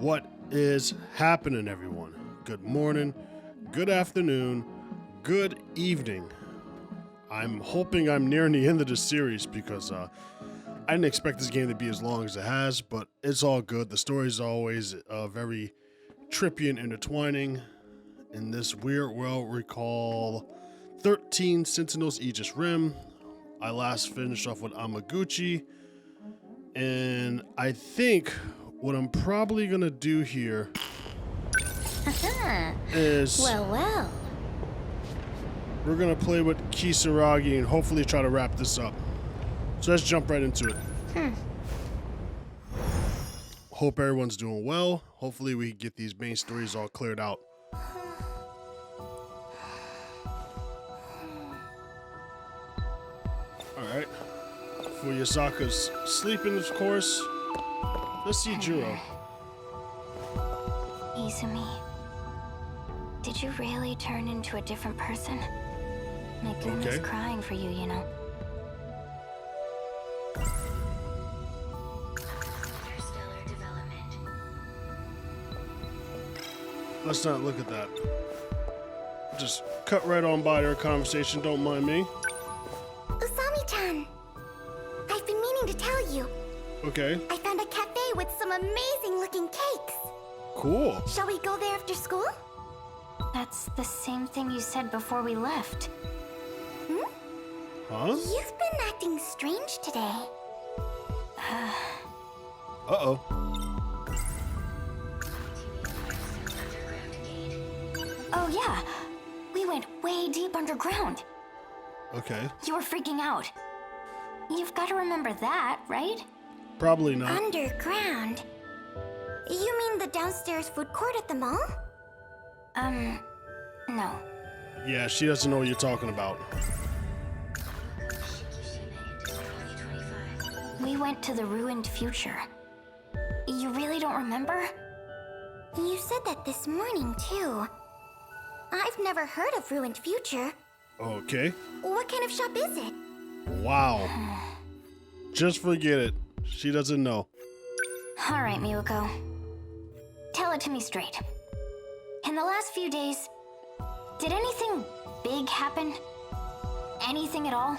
What is happening, everyone? Good morning, good afternoon, good evening. I'm hoping I'm nearing the end of the series because I didn't expect this game to be as long as it has, but it's all good. The story is always very trippy and intertwining. In this weird world we call 13 Sentinels Aegis Rim. I last finished off with Amaguchi, and I think what I'm probably gonna do here is Well. we're gonna play with Kisaragi and hopefully try to wrap this up. So let's jump right into it. Hope everyone's doing well. Hopefully we can get these main stories all cleared out. Alright. Fuyasaka's sleeping, of course. Let's see Juro. Izumi, did you really turn into a different person? Megumi's Okay. crying for you, you know. Interstellar development. Let's not look at that. Just cut right on by their conversation, don't mind me. Usami-chan, I've been meaning to tell you. Okay, I found a cafe with some amazing looking cakes. cool. Shall we go there after school? That's the same thing you said before we left. Huh? You've been acting strange today. Uh-oh. Oh yeah, we went way deep underground. Okay. You were freaking out. You've got to remember that, right? Probably not. Underground? You mean the downstairs food court at the mall? No. Yeah, she doesn't know what you're talking about. We went to the ruined future. You really don't remember? You said that this morning, too. I've never heard of Ruined Future. Okay. What kind of shop is it? Wow. Just forget it. She doesn't know. All right, Miwako. Tell it to me straight. In the last few days, did anything big happen? Anything at all?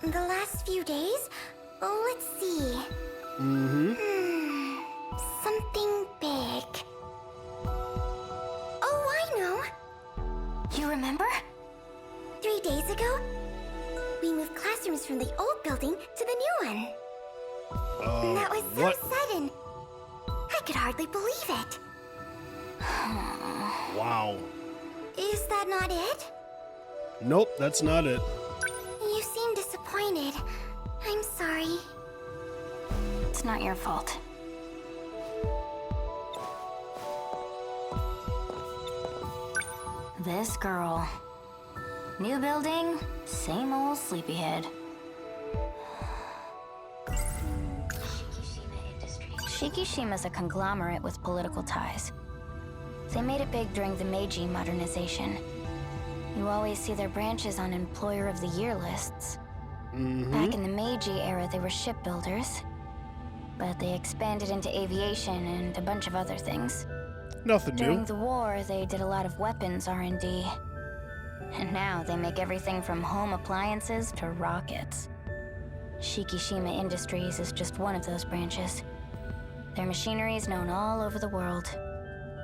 The last few days? Oh, let's see. Something big. Oh, I know. You remember? 3 days ago, we moved classrooms from the old building to the new one. That was so what? sudden. I could hardly believe it. Wow. Is that not it? Nope, that's not it. You seem disappointed. I'm sorry. It's not your fault. This girl. New building, same old sleepyhead. Shikishima's a conglomerate with political ties. They made it big during the Meiji modernization. You always see their branches on Employer of the Year lists. Back in the Meiji era, they were shipbuilders. But they expanded into aviation and a bunch of other things. Nothing During new. the war, they did a lot of weapons R&D. And now they make everything from home appliances to rockets. Shikishima Industries is just one of those branches. Their machinery is known all over the world.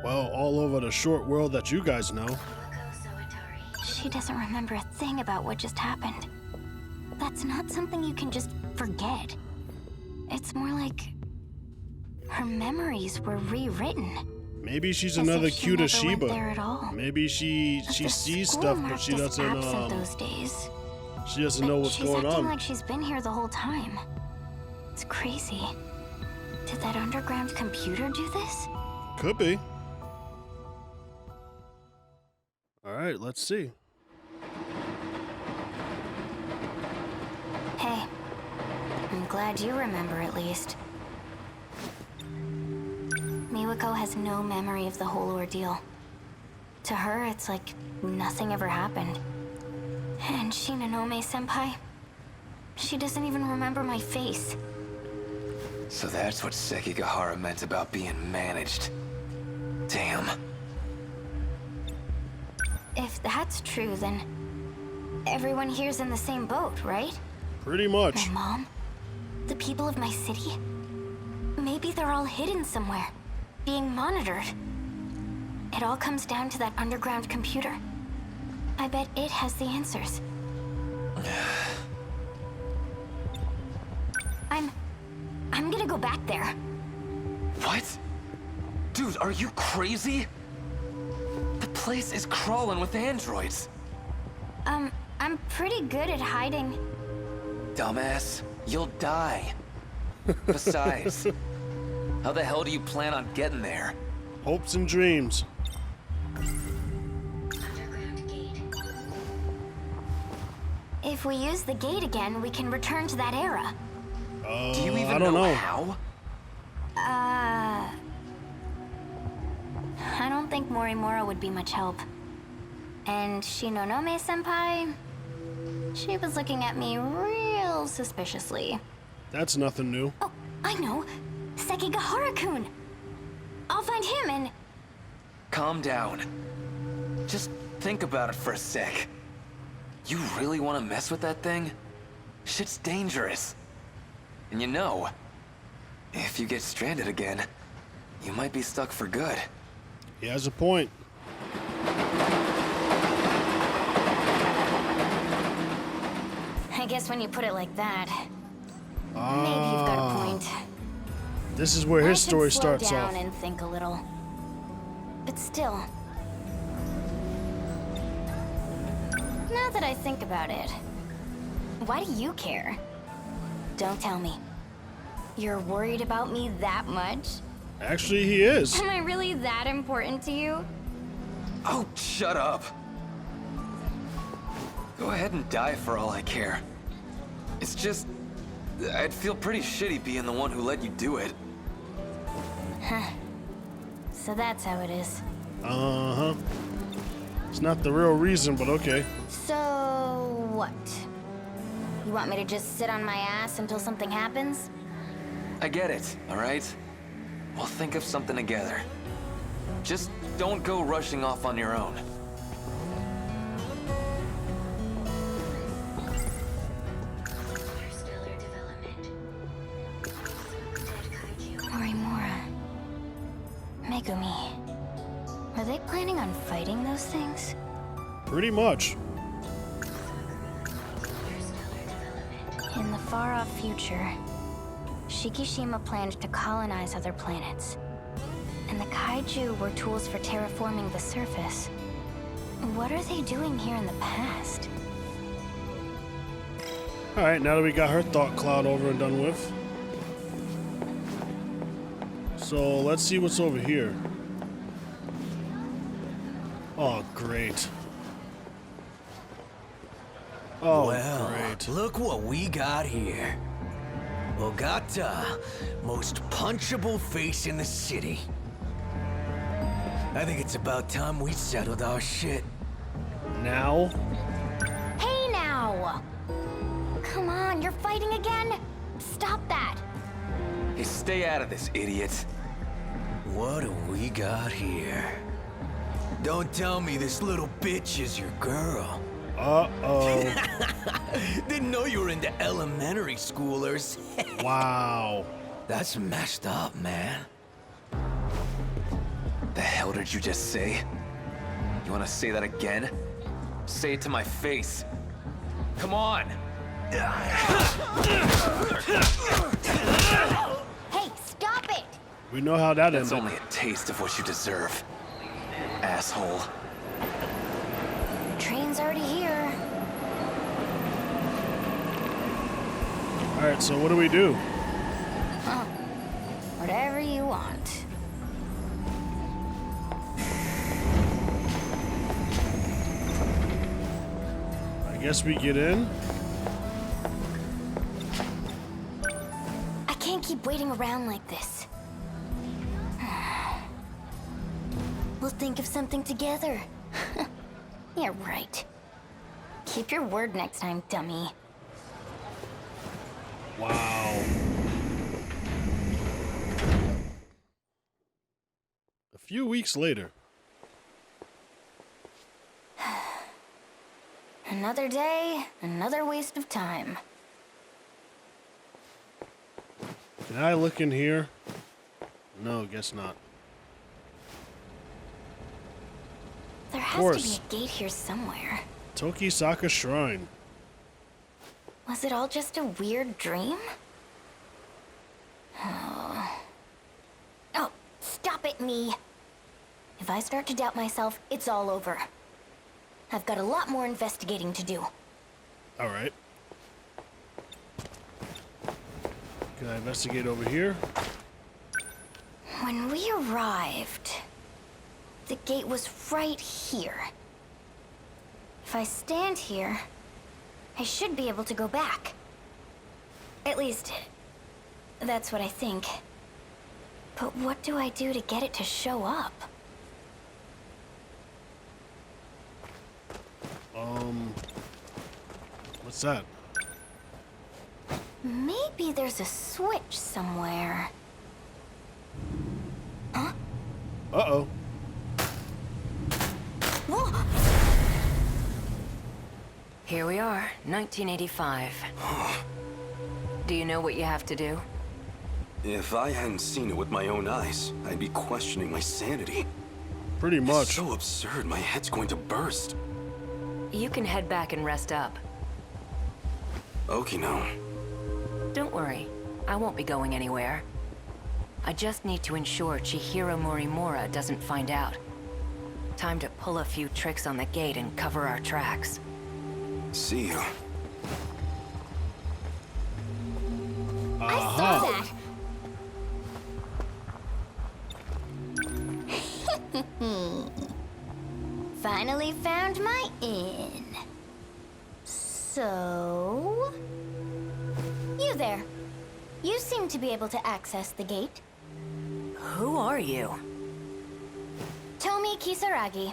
Well, all over the short world that you guys know. She doesn't remember a thing about what just happened. That's not something you can just forget. It's more like her memories were rewritten. Maybe she's As another if she cute never went Shiba. there at all. Maybe she The sees school stuff, but marked she as doesn't absent those days. she doesn't know what's she's going acting on. like she's been here the whole time. It's crazy. Did that underground computer do this? Could be. All right, let's see. Hey, I'm glad you remember at least. Miwako has no memory of the whole ordeal. To her, it's like nothing ever happened. And Shinonome-senpai, she doesn't even remember my face. So that's what Sekigahara meant about being managed. Damn. If that's true, then everyone here's in the same boat, right? Pretty much. My mom? The people of my city? Maybe they're all hidden somewhere, being monitored. It all comes down to that underground computer. I bet it has the answers. I'm gonna go back there. What? Dude, are you crazy? The place is crawling with androids. I'm pretty good at hiding. Dumbass, you'll die. Besides, how the hell do you plan on getting there? Hopes and dreams. If we use the gate again, we can return to that era. Do you even I don't know. how? I don't think Morimura would be much help. And Shinonome-senpai? She was looking at me real suspiciously. That's nothing new. Oh, I know! Sekigahara-kun! I'll find him and... Calm down. Just think about it for a sec. You really want to mess with that thing? Shit's dangerous. And you know, if you get stranded again, you might be stuck for good. He has a point. I guess when you put it like that, maybe you've got a point. This is where his story starts slow off. down and think a little. But still. Now that I think about it, why do you care? Don't tell me. You're worried about me that much? Actually, he is. Am I really that important to you? Oh, shut up. Go ahead and die for all I care. It's just, I'd feel pretty shitty being the one who let you do it. So that's how it is. Uh-huh. It's not the real reason, but okay. So what? You want me to just sit on my ass until something happens? I get it, all right? We'll think of something together. Just don't go rushing off on your own. Morimura. Megumi. Are they planning on fighting those things? Pretty much. In the far-off future, Shikishima planned to colonize other planets. And the kaiju were tools for terraforming the surface. What are they doing here in the past? Alright, now that we got her thought cloud over and done with. So, let's see what's over here. Oh, great. Oh, well, great. look what we got here. Ogata, most punchable face in the city. I think it's about time we settled our shit. Now? Hey now! Come on, you're fighting again? Stop that! Hey, stay out of this, idiot. What do we got here? Don't tell me this little bitch is your girl. Uh-oh. Didn't know you were into elementary schoolers. Wow. That's messed up, man. The hell did you just say? You want to say that again? Say it to my face. Come on! Hey, stop it! We know how that That's ended. only a taste of what you deserve, asshole. Train's already here. Alright, so what do we do? Whatever you want. I guess we get in. I can't keep waiting around like this. We'll think of something together. Yeah, right. Keep your word next time, dummy. Wow. few weeks later. Another day, another waste of time. Can I look in here? No, guess not. There Of has course. to be a gate here somewhere. Tokisaka Shrine. Was it all just a weird dream? Oh, stop it, me. If I start to doubt myself, it's all over. I've got a lot more investigating to do. Alright. Can I investigate over here? When we arrived, the gate was right here. If I stand here, I should be able to go back. At least, that's what I think. But what do I do to get it to show up? What's that? Maybe there's a switch somewhere. Huh? Uh-oh. Whoa! Here we are, 1985. Do you know what you have to do? If I hadn't seen it with my own eyes, I'd be questioning my sanity. Pretty It's much. so absurd, my head's going to burst. You can head back and rest up. Okino. Don't worry, I won't be going anywhere. I just need to ensure Chihiro Morimura doesn't find out. Time to pull a few tricks on the gate and cover our tracks. See you. I saw that. Finally found my inn. So... You there. You seem to be able to access the gate. Who are you? Tomi Kisaragi.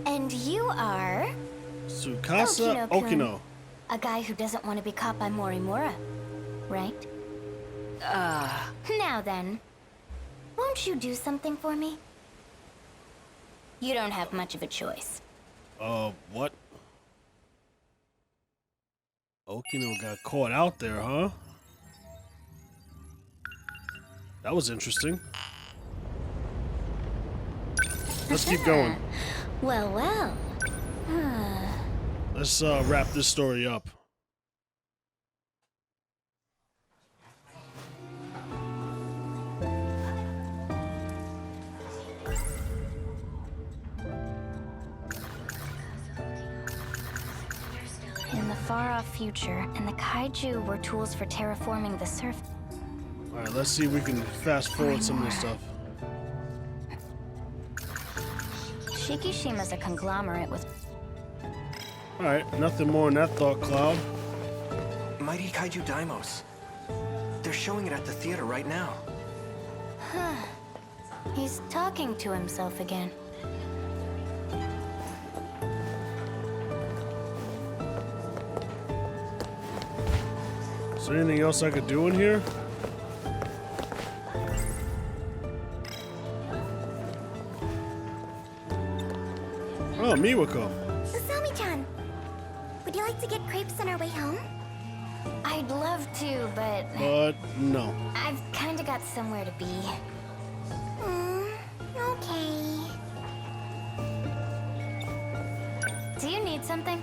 And you are... Tsukasa Okino-kun. Okino. a guy who doesn't want to be caught by Morimura, right? Now then, won't you do something for me? You don't have much of a choice. What? Okino got caught out there, huh? That was interesting. Let's keep going. Well, well. Let's wrap this story up. In the far-off future, and the kaiju were tools for terraforming the surface. Alright, let's see if we can fast forward some of this stuff. Shikishima's a conglomerate with... Alright, nothing more in that thought cloud. Mighty Kaiju Daimos. They're showing it at the theater right now. He's talking to himself again. Is there anything else I could do in here? Oh, Miwako. Usami-chan, would you like to get crepes on our way home? I'd love to, but But no. I've kinda got somewhere to be. Okay. Do you need something?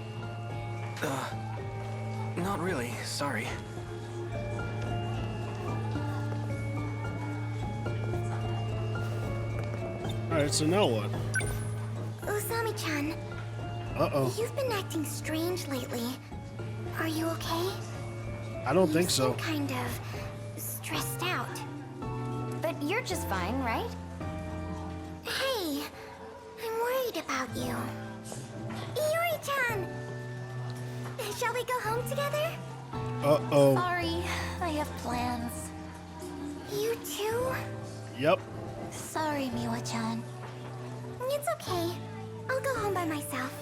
Not really, sorry. Alright, so now what? Usami-chan, Uh-oh. you've been acting strange lately. Are you okay? I don't think You so. seem kind of stressed out. But you're just fine, right? Hey, I'm worried about you. Iori-chan! Shall we go home together? Uh-oh. Sorry, I have plans. You too? Yep. Sorry, Miwa-chan. It's okay. I'll go home by myself.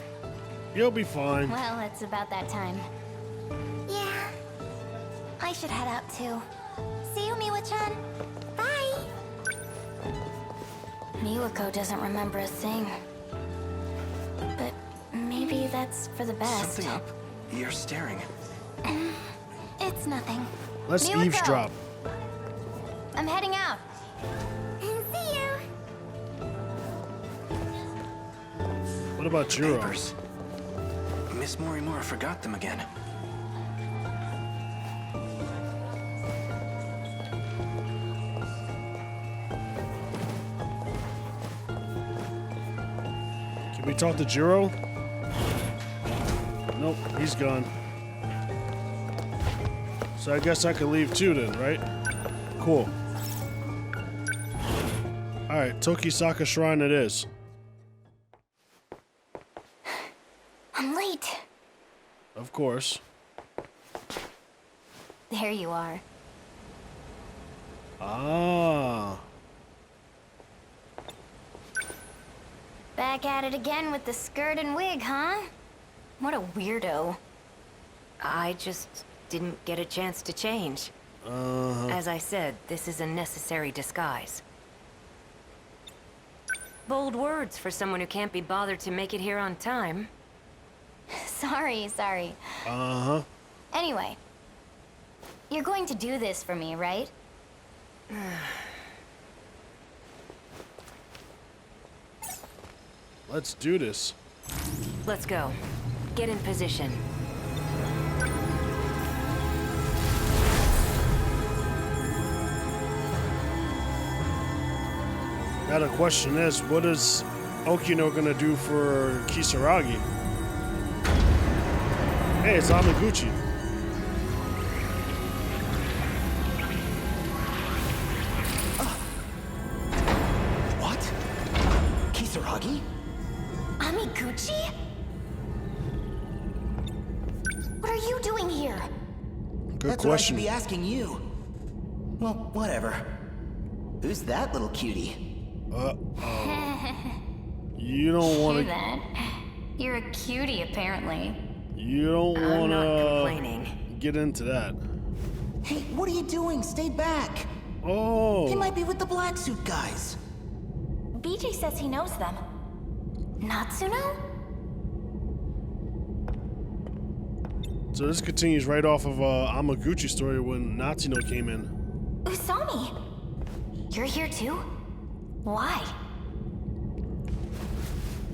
You'll be fine. Well, it's about that time. Yeah. I should head out too. See you, Miwa-chan. Bye! Miwako doesn't remember a thing. But maybe that's for the best. Something up? You're staring. It's nothing. Let's Miwako! eavesdrop. I'm heading out. See you. What about Jiro? Papers. Miss Morimura forgot them again. Can we talk to Jiro? Nope, he's gone. So I guess I could leave too then, right? Cool. Alright, Tokisaka Shrine it is. I'm late. Of course. There you are. Ah. Back at it again with the skirt and wig, huh? What a weirdo. I just didn't get a chance to change. As I said, this is a necessary disguise. Bold words for someone who can't be bothered to make it here on time. Sorry. Uh-huh. Anyway, you're going to do this for me, right? Let's do this. Let's go. Get in position. Now the question is, what is Okino gonna do for Kisaragi? Hey, it's Amaguchi. What? Kisaragi? Amiguchi? What are you doing here? Good That's what I should question. be asking you. Well, whatever. Who's that little cutie? You don't Do want to. that. You're a cutie, apparently. You don't I'm want not to complaining. get into that. Hey, what are you doing? Stay back. Oh. He might be with the black suit guys. BJ says he knows them. Natsuno? So this continues right off of Amaguchi's story when Natsuno came in. Usami! You're here too? Why?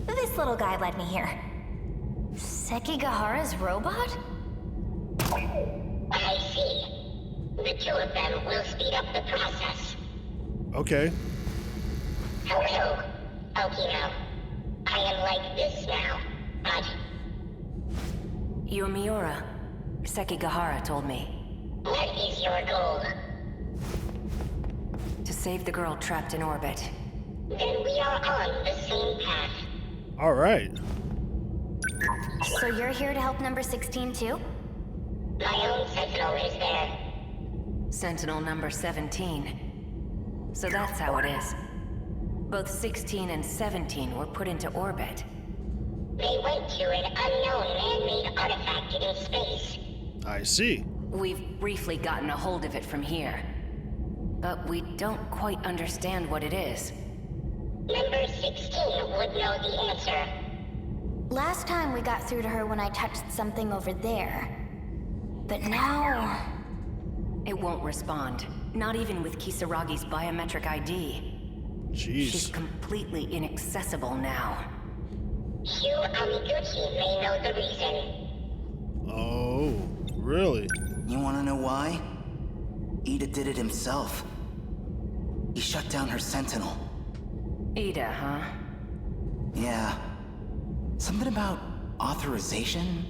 This little guy led me here. Sekigahara's robot? I see. The two of them will speed up the process. Okay. Hello, Okino. I am like this now, but You're Miura. Sekigahara told me. what is your goal? To save the girl trapped in orbit. Then we are on the same path. All right. So you're here to help number 16 too? My own Sentinel is there. Sentinel number 17. So that's how it is. Both 16 and 17 were put into orbit. They went to an unknown man-made artifact in space. I see. We've briefly gotten a hold of it from here. But we don't quite understand what it is. Number 16 would know the answer. Last time we got through to her when I touched something over there. But now... It won't respond. Not even with Kisaragi's biometric ID. She's Jeez. completely inaccessible now. Hugh Amiguchi may know the reason. Oh, really? You want to know why? Ida did it himself. He shut down her Sentinel. Ida, huh? Yeah. Something about authorization?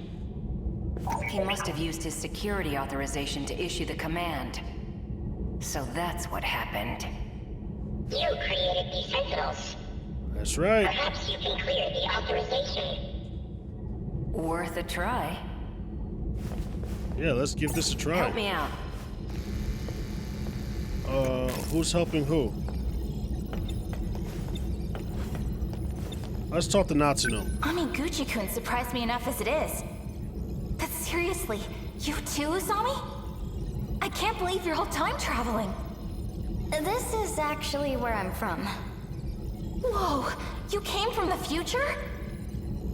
He must have used his security authorization to issue the command. So that's what happened. You created these Sentinels. That's right. Perhaps you can clear the authorization. Worth a try. Yeah, let's give this a try. Help me out. Who's helping who? Let's talk to Natsuno. Amiguchi-kun surprised me enough as it is. But seriously, you too, Usami? I can't believe you're all time traveling. This is actually where I'm from. Whoa, you came from the future?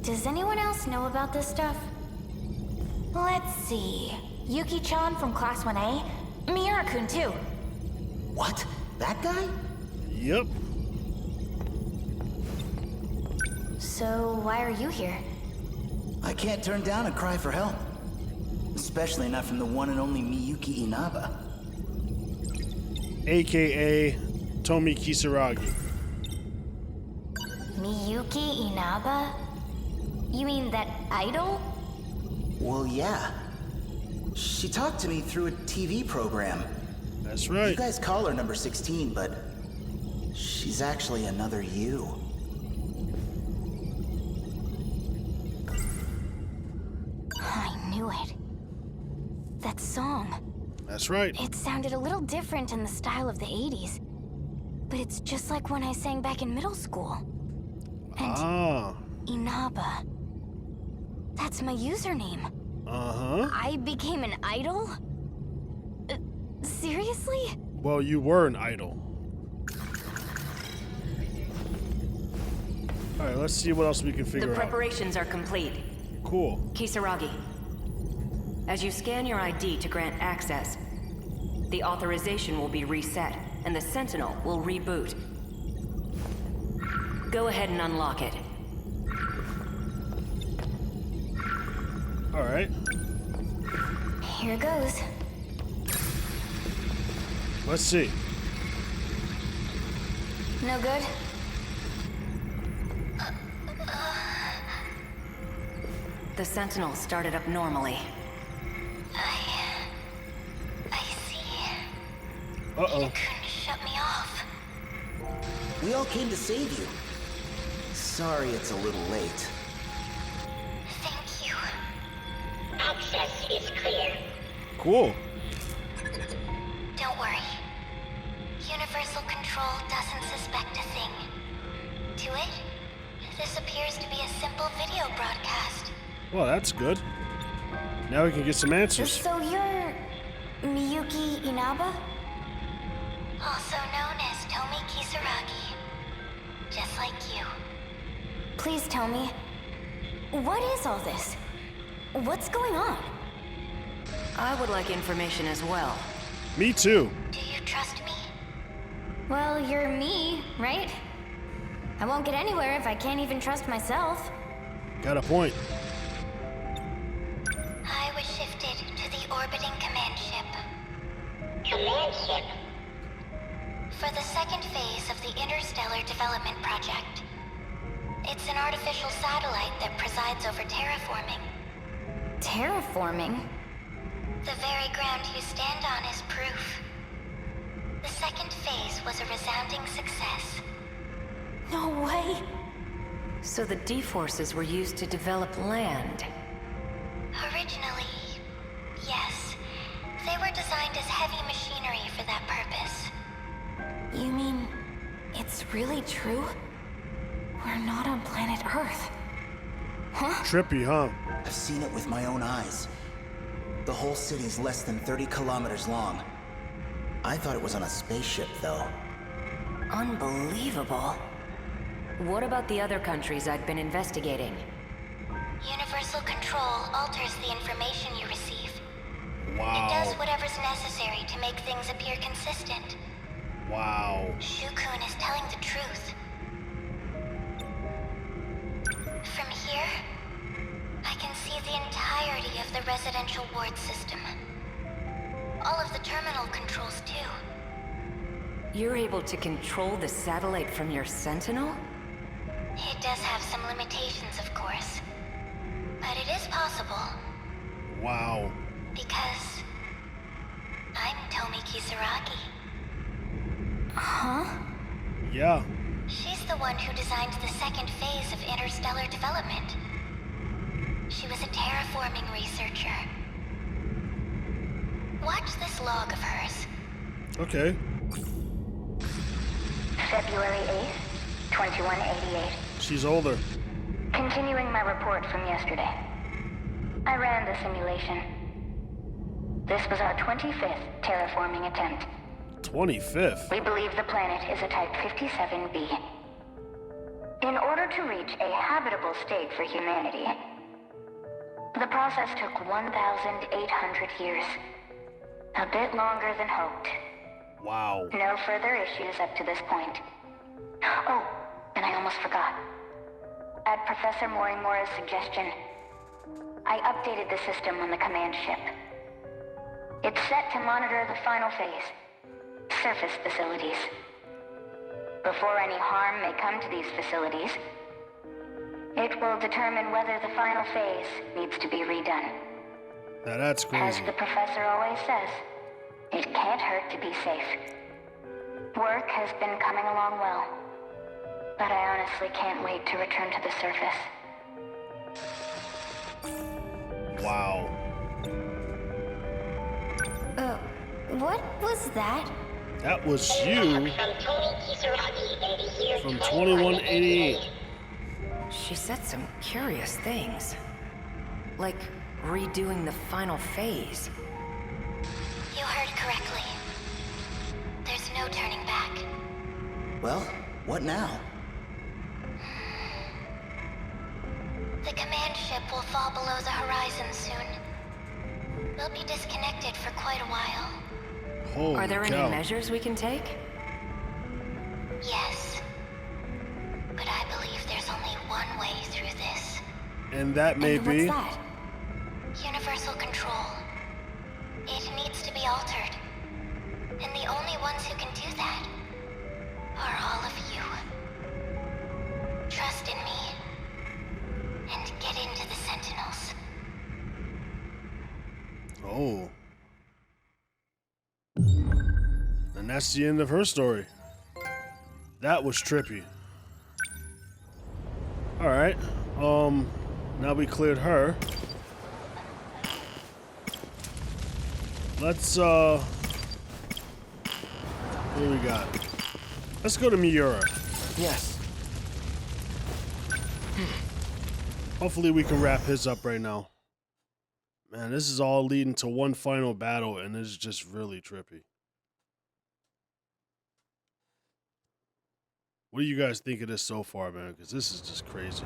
Does anyone else know about this stuff? Let's see. Yuki-chan from Class 1A. Miura-kun too. What? That guy? Yep. So why are you here? I can't turn down a cry for help. Especially not from the one and only Miyuki Inaba. AKA Tomi Kisaragi. Miyuki Inaba? You mean that idol? Well, yeah. She talked to me through a TV program. That's You right. guys call her number 16, but she's actually another you. I knew it. That song. That's right. It sounded a little different in the style of the 80s. But it's just like when I sang back in middle school. And Ah. Inaba. That's my username. Uh-huh. I became an idol? Seriously? Well, you were an idol. Alright, let's see what else we can The figure out. preparations are complete. Cool. Kisaragi, as you scan your ID to grant access, the authorization will be reset, and the Sentinel will reboot. Go ahead and unlock it. Alright. Here goes. Let's see. No good? The Sentinel started up normally. I see. Uh-oh. Couldn't shut me off. We all came to save you. Sorry it's a little late. Thank you. Access is clear. Cool. Don't worry. Universal Control doesn't suspect a thing. To it, this appears to be a simple video broadcast. Well, that's good. Now we can get some answers. So you're Miyuki Inaba? Also known as Tomi Kisaragi. Just like you. Please tell me, what is all this? What's going on? I would like information as well. Me too. Do you trust me? Well, you're me, right? I won't get anywhere if I can't even trust myself. Got a point. I was shifted to the orbiting command ship. Command ship. For the second phase of the Interstellar Development Project. It's an artificial satellite that presides over terraforming. Terraforming? The very ground you stand on is proof. The second phase was a resounding success. No way. So the D-forces were used to develop land. Originally, yes. They were designed as heavy machinery for that purpose. You mean it's really true? We're not on planet Earth. Huh? Trippy, huh? I've seen it with my own eyes. The whole city's less than 30 kilometers long. I thought it was on a spaceship, though. Unbelievable. What about the other countries I'd been investigating? Universal Control alters the information you receive. It Wow. does whatever's necessary to make things appear consistent. Wow. Shukun is telling the truth. From here, I can see the entirety of the residential ward system. All of the terminal controls, too. You're able to control the satellite from your Sentinel? It does have some limitations, of course. But it is possible, Wow. because I'm Tomi Kisaragi. Huh? Yeah. She's the one who designed the second phase of interstellar development. She was a terraforming researcher. Watch this log of hers. Okay. February 8th, 2188. She's older. Continuing my report from yesterday. I ran the simulation. This was our 25th terraforming attempt. 25th. We believe the planet is a Type 57b. In order to reach a habitable state for humanity, the process took 1,800 years. A bit longer than hoped. Wow. No further issues up to this point. Oh, and I almost forgot. At Professor Morimura's suggestion, I updated the system on the command ship. It's set to monitor the final phase, surface facilities. Before any harm may come to these facilities, it will determine whether the final phase needs to be redone. Now that's As crazy. the professor always says, it can't hurt to be safe. Work has been coming along well, but I honestly can't wait to return to the surface. Wow. What was that? That was you from 2188. She said some curious things. Like redoing the final phase. You heard correctly. There's no turning back. Well, what now? The command ship will fall below the horizon soon. We'll be disconnected for quite a while. Holy Are there cow. any measures we can take? Yes. But I believe there's only one way through this. And that may And be. what's that? Universal control. It needs to be altered. And the only ones who can do that are all of you. Trust in me. And get into the Sentinels. Oh. And that's the end of her story. That was trippy. Alright. Now we cleared her. Let's, what do we got? Let's go to Miura. Yes. Hopefully we can wrap his up right now. Man, this is all leading to one final battle, and it's just really trippy. What do you guys think of this so far, man? Because this is just crazy.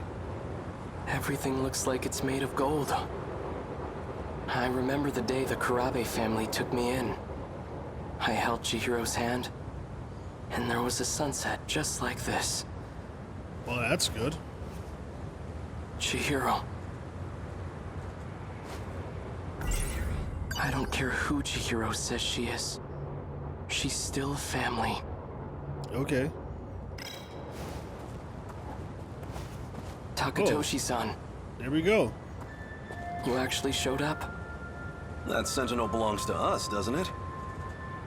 Everything looks like it's made of gold. I remember the day the Kurabe family took me in. I held Chihiro's hand, and there was a sunset just like this. Well, that's good. Chihiro. I don't care who Chihiro says she is. She's still family. Okay. Takatoshi-san, There we go. you actually showed up? That Sentinel belongs to us, doesn't it?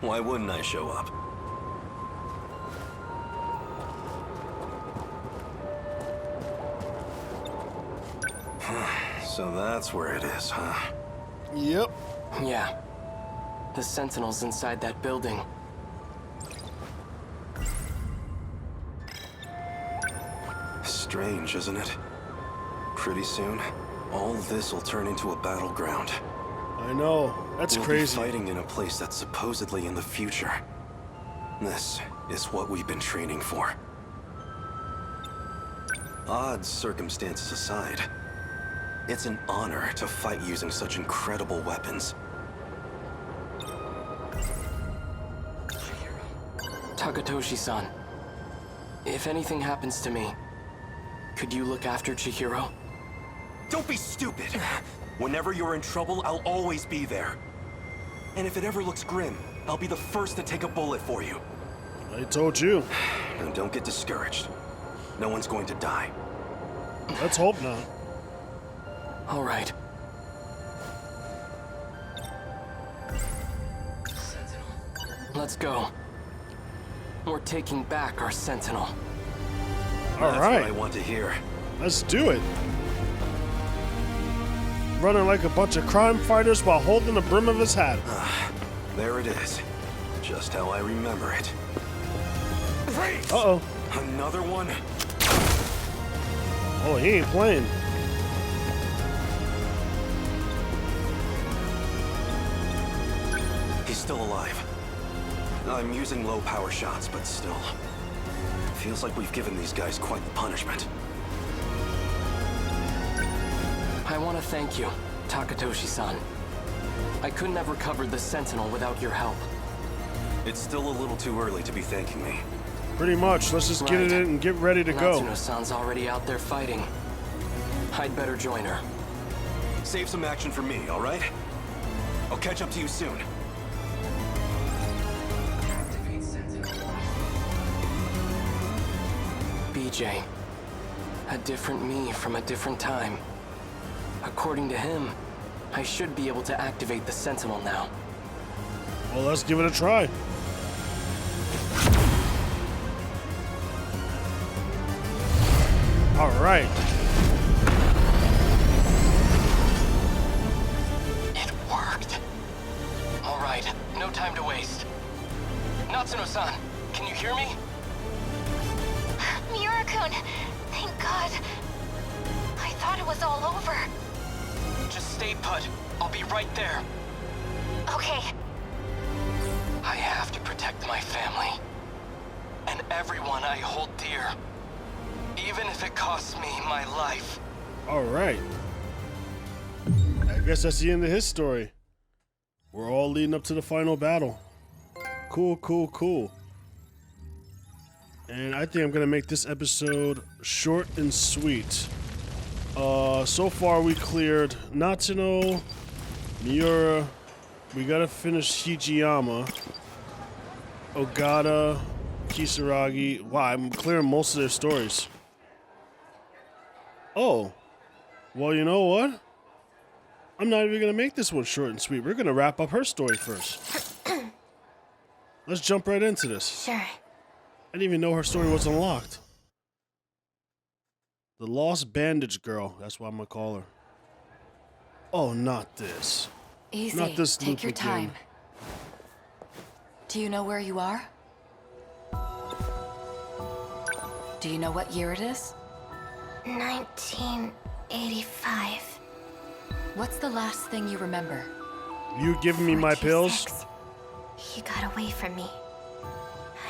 Why wouldn't I show up? So that's where it is, huh? Yep. Yeah. The Sentinels inside that building. Strange, isn't it? Pretty soon, all this will turn into a battleground. I know. That's We'll crazy. be fighting in a place that's supposedly in the future. This is what we've been training for. Odd circumstances aside, it's an honor to fight using such incredible weapons. Takatoshi-san, if anything happens to me, could you look after Chihiro? Don't be stupid! Whenever you're in trouble, I'll always be there. And if it ever looks grim, I'll be the first to take a bullet for you. I told you. And don't get discouraged. No one's going to die. Let's hope not. All right. Let's go. We're taking back our Sentinel. All That's right. what I want to hear. Let's do it. Running like a bunch of crime fighters while holding the brim of his hat. There it is. Just how I remember it. Freeze! Uh-oh. Another one? Oh, he ain't playing. He's still alive. I'm using low power shots, but still. Feels like we've given these guys quite the punishment. I want to thank you, Takatoshi-san. I couldn't have recovered the Sentinel without your help. It's still a little too early to be thanking me. Pretty much. Let's just get it in and get ready to go. Natsuno-san's already out there fighting. I'd better join her. Save some action for me, all right? I'll catch up to you soon. BJ. A different me from a different time. According to him, I should be able to activate the Sentinel now. Well, let's give it a try. All right. It worked. All right, no time to waste. Natsuno-san, can you hear me? Miura-kun, thank God. I thought it was all over. Just stay put. I'll be right there. Okay. I have to protect my family. And everyone I hold dear. Even if it costs me my life. All right. I guess that's the end of his story. We're all leading up to the final battle. Cool, cool, cool. And I think I'm gonna make this episode short and sweet. So far we cleared Natsuno, Miura. We gotta finish Hijiyama, Ogata, Kisaragi. Wow, I'm clearing most of their stories. Oh, well, you know what? I'm not even gonna make this one short and sweet. We're gonna wrap up her story first. Let's jump right into this. Sure. I didn't even know her story was unlocked. The Lost Bandage Girl. That's what I'm gonna call her. Oh, not this. Easy. Not this Take loop your again. time. Do you know where you are? Do you know what year it is? 1985. What's the last thing you remember? You giving me my pills? 426. He got away from me.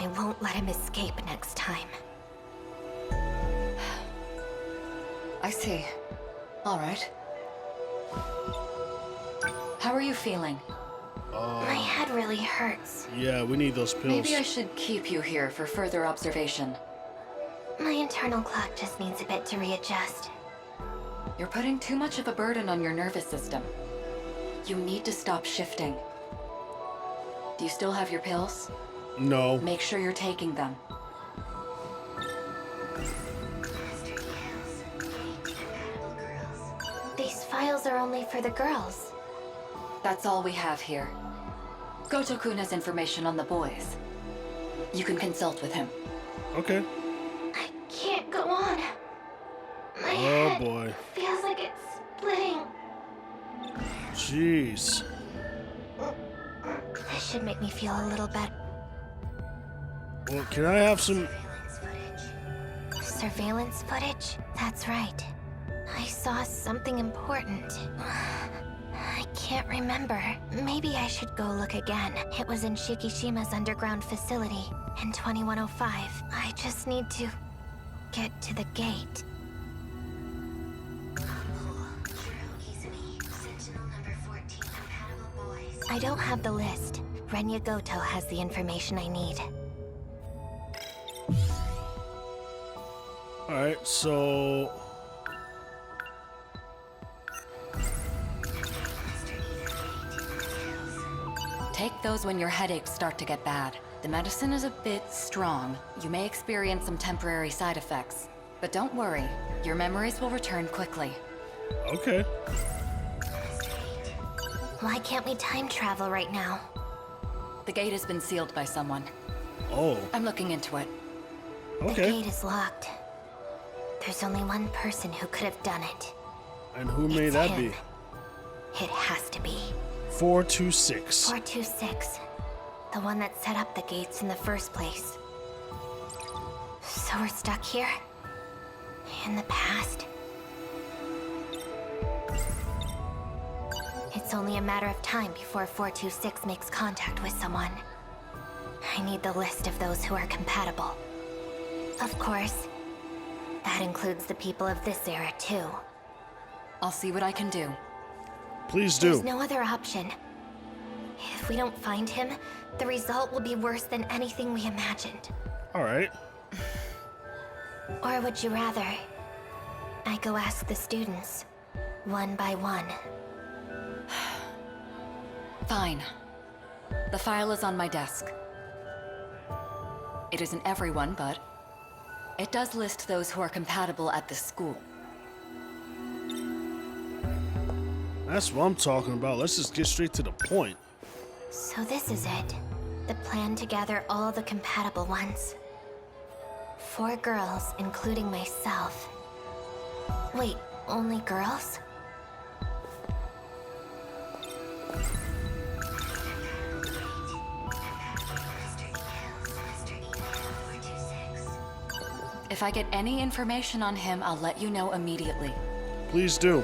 I won't let him escape next time. I see. All right. How are you feeling? My head really hurts. Yeah, we need those pills. Maybe I should keep you here for further observation. My internal clock just needs a bit to readjust. You're putting too much of a burden on your nervous system. You need to stop shifting. Do you still have your pills? No. Make sure you're taking them. These files are only for the girls. That's all we have here. Goto-kun has information on the boys. You can consult with him. Okay. I can't go on. My Oh head boy. feels like it's splitting. Jeez. This should make me feel a little better. Well, can I have some... Surveillance footage? That's right. I saw something important. I can't remember. Maybe I should go look again. It was in Shikishima's underground facility in 2105. I just need to get to the gate. I don't have the list. Renya Goto has the information I need. Alright, so... Take those when your headaches start to get bad. The medicine is a bit strong. You may experience some temporary side effects. But don't worry, your memories will return quickly. Okay. Why can't we time travel right now? The gate has been sealed by someone. Oh, I'm looking into it. The okay. gate is locked. There's only one person who could have done it. And who may It's that him. be? It has to be. 426. 426. The one that set up the gates in the first place. So we're stuck here? In the past? It's only a matter of time before 426 makes contact with someone. I need the list of those who are compatible. Of course. That includes the people of this era, too. I'll see what I can do. Please do. There's no other option. If we don't find him, the result will be worse than anything we imagined. Alright. Or would you rather I go ask the students, one by one? Fine. The file is on my desk. It isn't everyone, but it does list those who are compatible at this school. That's what I'm talking about. Let's just get straight to the point. So this is it. The plan to gather all the compatible ones. 4 girls, including myself. Wait, only girls? If I get any information on him, I'll let you know immediately. Please do.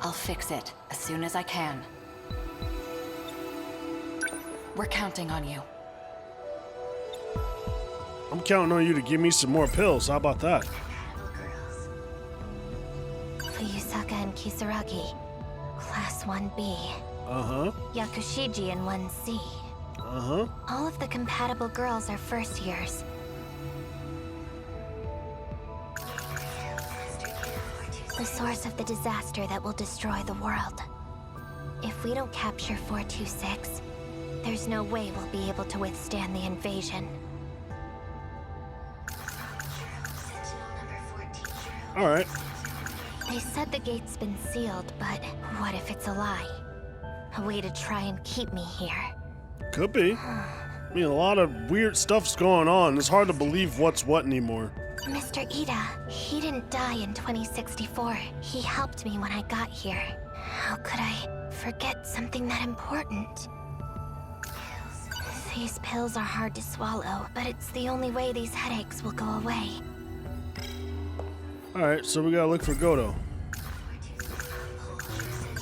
I'll fix it as soon as I can. We're counting on you. I'm counting on you to give me some more pills. How about that? Fuyusaka and Kisaragi, Class 1B. Uh-huh. Yakushiji in 1C. Uh-huh. All of the compatible girls are first years. The source of the disaster that will destroy the world. If we don't capture 426, there's no way we'll be able to withstand the invasion. Alright. They said the gate's been sealed, but what if it's a lie? A way to try and keep me here. Could be. I mean, a lot of weird stuff's going on. It's hard to believe what's what anymore. Mr. Ida, he didn't die in 2064. He helped me when I got here. How could I forget something that important? These pills are hard to swallow, but it's the only way these headaches will go away. Alright, so we gotta look for Goto.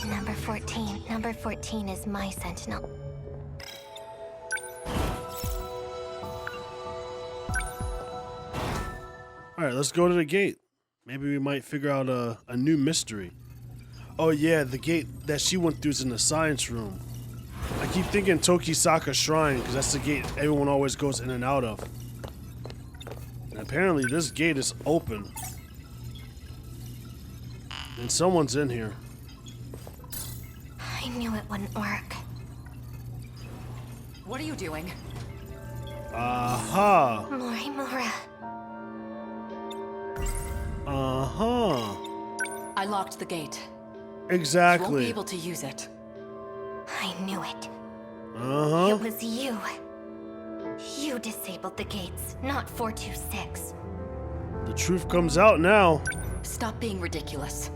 Number 14. Number 14 is my sentinel. Alright, let's go to the gate. Maybe we might figure out a new mystery. Oh yeah, the gate that she went through is in the science room. I keep thinking Tokisaka Shrine, because that's the gate everyone always goes in and out of. And apparently this gate is open. And someone's in here. I knew it wouldn't work. What are you doing? Aha! Morimura. Uh-huh. I locked the gate. You Exactly. won't be able to use it. I knew it. Uh-huh. It was you. You disabled the gates, not 426. The truth comes out now. Stop being ridiculous.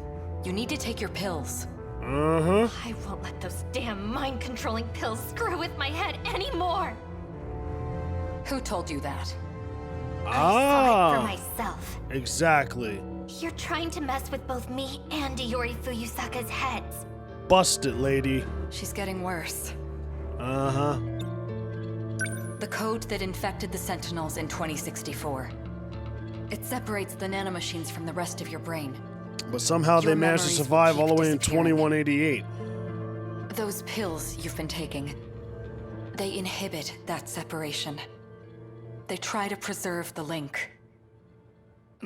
You need to take your pills. Uh-huh. I won't let those damn mind-controlling pills screw with my head anymore. Who told you that? I saw it for Ah. myself. Exactly. You're trying to mess with both me and Iori Fuyusaka's heads. Bust it, lady. She's getting worse. Uh-huh. The code that infected the Sentinels in 2064. It separates the nanomachines from the rest of your brain. But somehow they Your managed to memories will survive all the keep way in disappearing. 2188. Those pills you've been taking, they inhibit that separation. They try to preserve the link.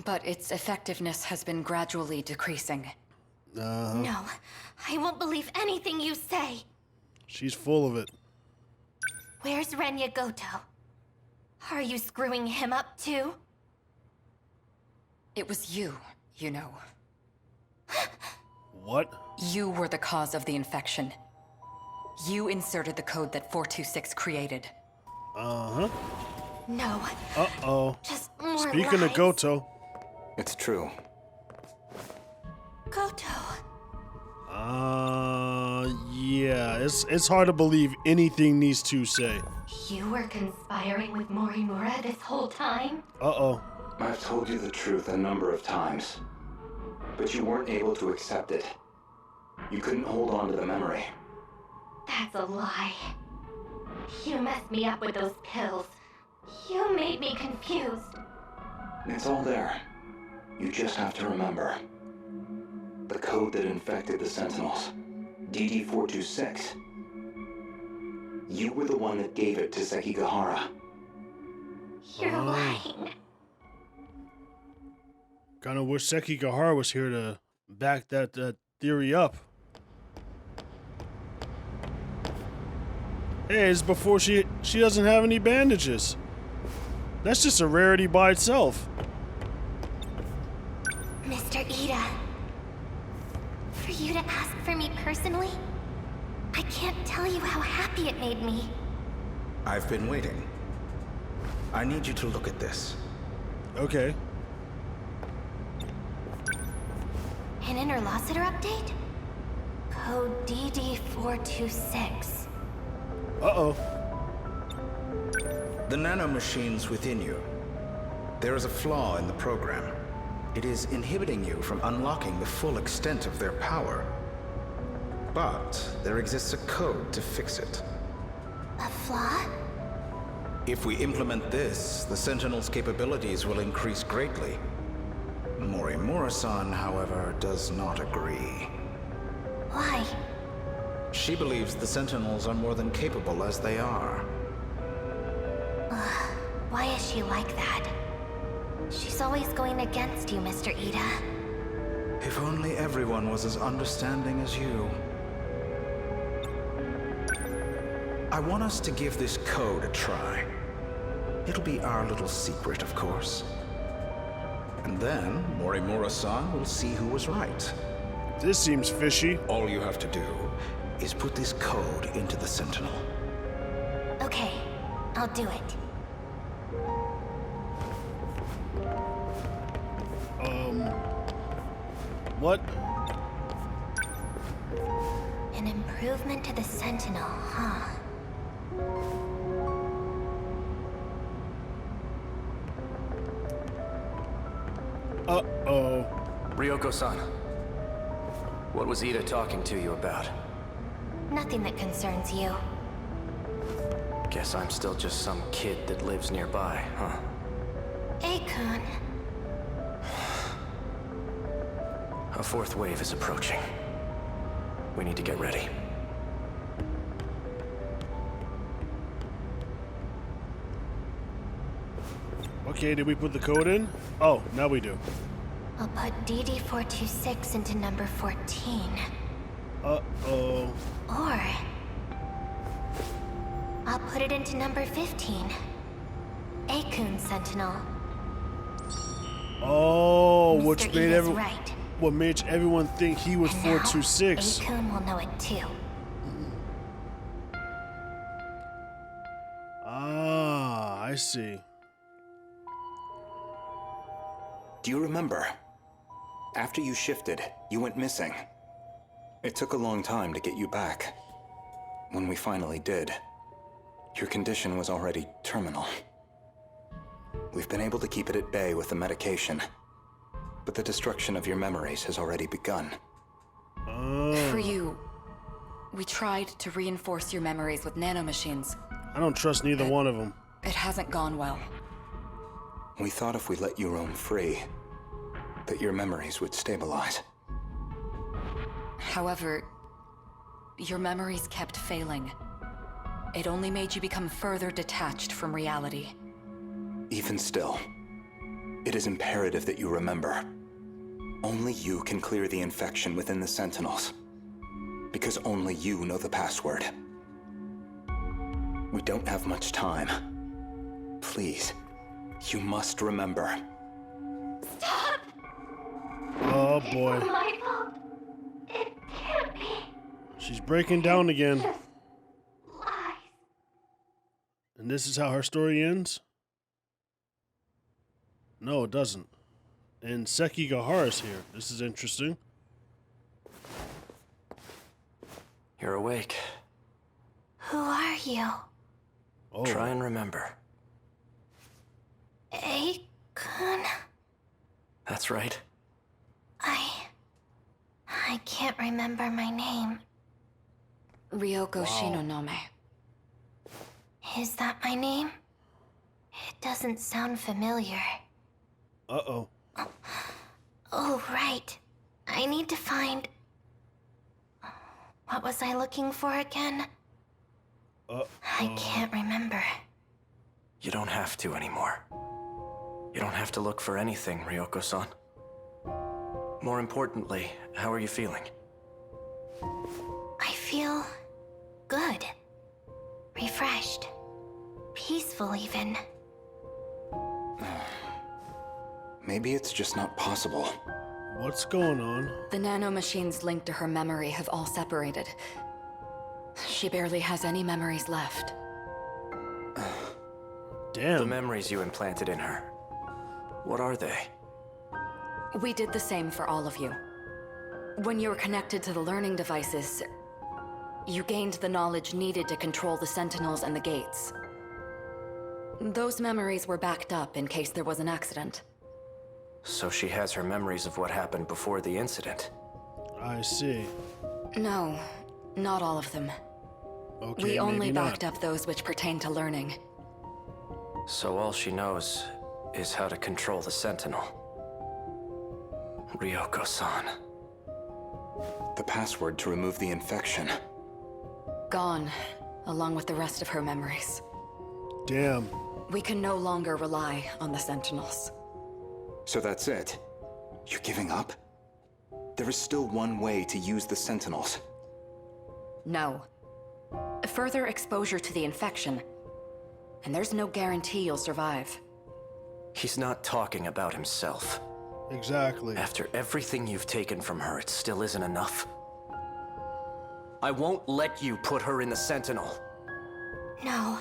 But its effectiveness has been gradually decreasing. No, I won't believe anything you say. She's full of it. Where's Renya Goto? Are you screwing him up too? It was you, you know. What? You were the cause of the infection. You inserted the code that 426 created. Uh-huh. No, Uh-oh. just more Speaking lies. of Goto. It's true. Goto. Yeah. It's hard to believe anything these two say. You were conspiring with Morimura this whole time? Uh-oh. I've told you the truth a number of times, but you weren't able to accept it. You couldn't hold on to the memory. That's a lie. You messed me up with those pills. You made me confused. It's all there. You just have to remember. The code that infected the Sentinels. DD-426. You were the one that gave it to Sekigahara. You're lying. Kinda wish Sekigahara was here to back that theory up. Hey, it's before she doesn't have any bandages. That's just a rarity by itself. Mr. Ida, for you to ask for me personally, I can't tell you how happy it made me. I've been waiting. I need you to look at this. Okay. An interlocutor update? Code DD-426. Uh-oh. The nanomachines within you. There is a flaw in the program. It is inhibiting you from unlocking the full extent of their power. But there exists a code to fix it. A flaw? If we implement this, the Sentinel's capabilities will increase greatly. Morimura-san, however, does not agree. Why? She believes the Sentinels are more than capable as they are. Why is she like that? She's always going against you, Mr. Ida. If only everyone was as understanding as you. I want us to give this code a try. It'll be our little secret, of course. And then, Morimura-san will see who was right. This seems fishy. All you have to do is put this code into the Sentinel. Okay, I'll do it. What? An improvement to the Sentinel, huh? Uh-oh. Ryoko-san, what was Ida talking to you about? Nothing that concerns you. Guess I'm still just some kid that lives nearby, huh? Akun. A fourth wave is approaching. We need to get ready. Okay, did we put the code in? Oh, now we do. I'll put DD-426 into number 14. Uh-oh. Or... I'll put it into number 15. Akun Sentinel. Oh, Mr. which made Ida's right. what made everyone think he was And 426. now, Akun will know it too. Ah, I see. Do you remember? After you shifted, you went missing. It took a long time to get you back. When we finally did, your condition was already terminal. We've been able to keep it at bay with the medication, but the destruction of your memories has already begun. For you, we tried to reinforce your memories with nanomachines. I don't trust neither one of them. It hasn't gone well. We thought if we let you roam free, that your memories would stabilize. However, your memories kept failing. It only made you become further detached from reality. Even still, it is imperative that you remember. Only you can clear the infection within the Sentinels, because only you know the password. We don't have much time. Please, you must remember. Stop! Oh boy. It's my fault. It can't be. She's breaking down again. Just lies. And this is how her story ends? No, it doesn't. And Sekigahara's here. This is interesting. You're awake. Who are you? Oh. Try and remember. Akun? That's right. I can't remember my name. Ryoko Shinonome. Is that my name? It doesn't sound familiar. Uh-oh. Oh, right. I need to find... What was I looking for again? I can't remember. You don't have to anymore. You don't have to look for anything, Ryoko-san. More importantly, how are you feeling? I feel... good. Refreshed. Peaceful, even. Maybe it's just not possible. What's going on? The nanomachines linked to her memory have all separated. She barely has any memories left. Damn. The memories you implanted in her. What are they? We did the same for all of you. When you were connected to the learning devices, you gained the knowledge needed to control the Sentinels and the gates. Those memories were backed up in case there was an accident. So she has her memories of what happened before the incident. I see. No, not all of them. Okay, We only maybe not. backed up those which pertain to learning. So all she knows is how to control the Sentinel. Ryoko-san. The password to remove the infection. Gone, along with the rest of her memories. Damn. We can no longer rely on the Sentinels. So that's it? You're giving up? There is still one way to use the Sentinels. No. Further exposure to the infection, and there's no guarantee you'll survive. He's not talking about himself. Exactly. After everything you've taken from her, it still isn't enough. I won't let you put her in the Sentinel. No.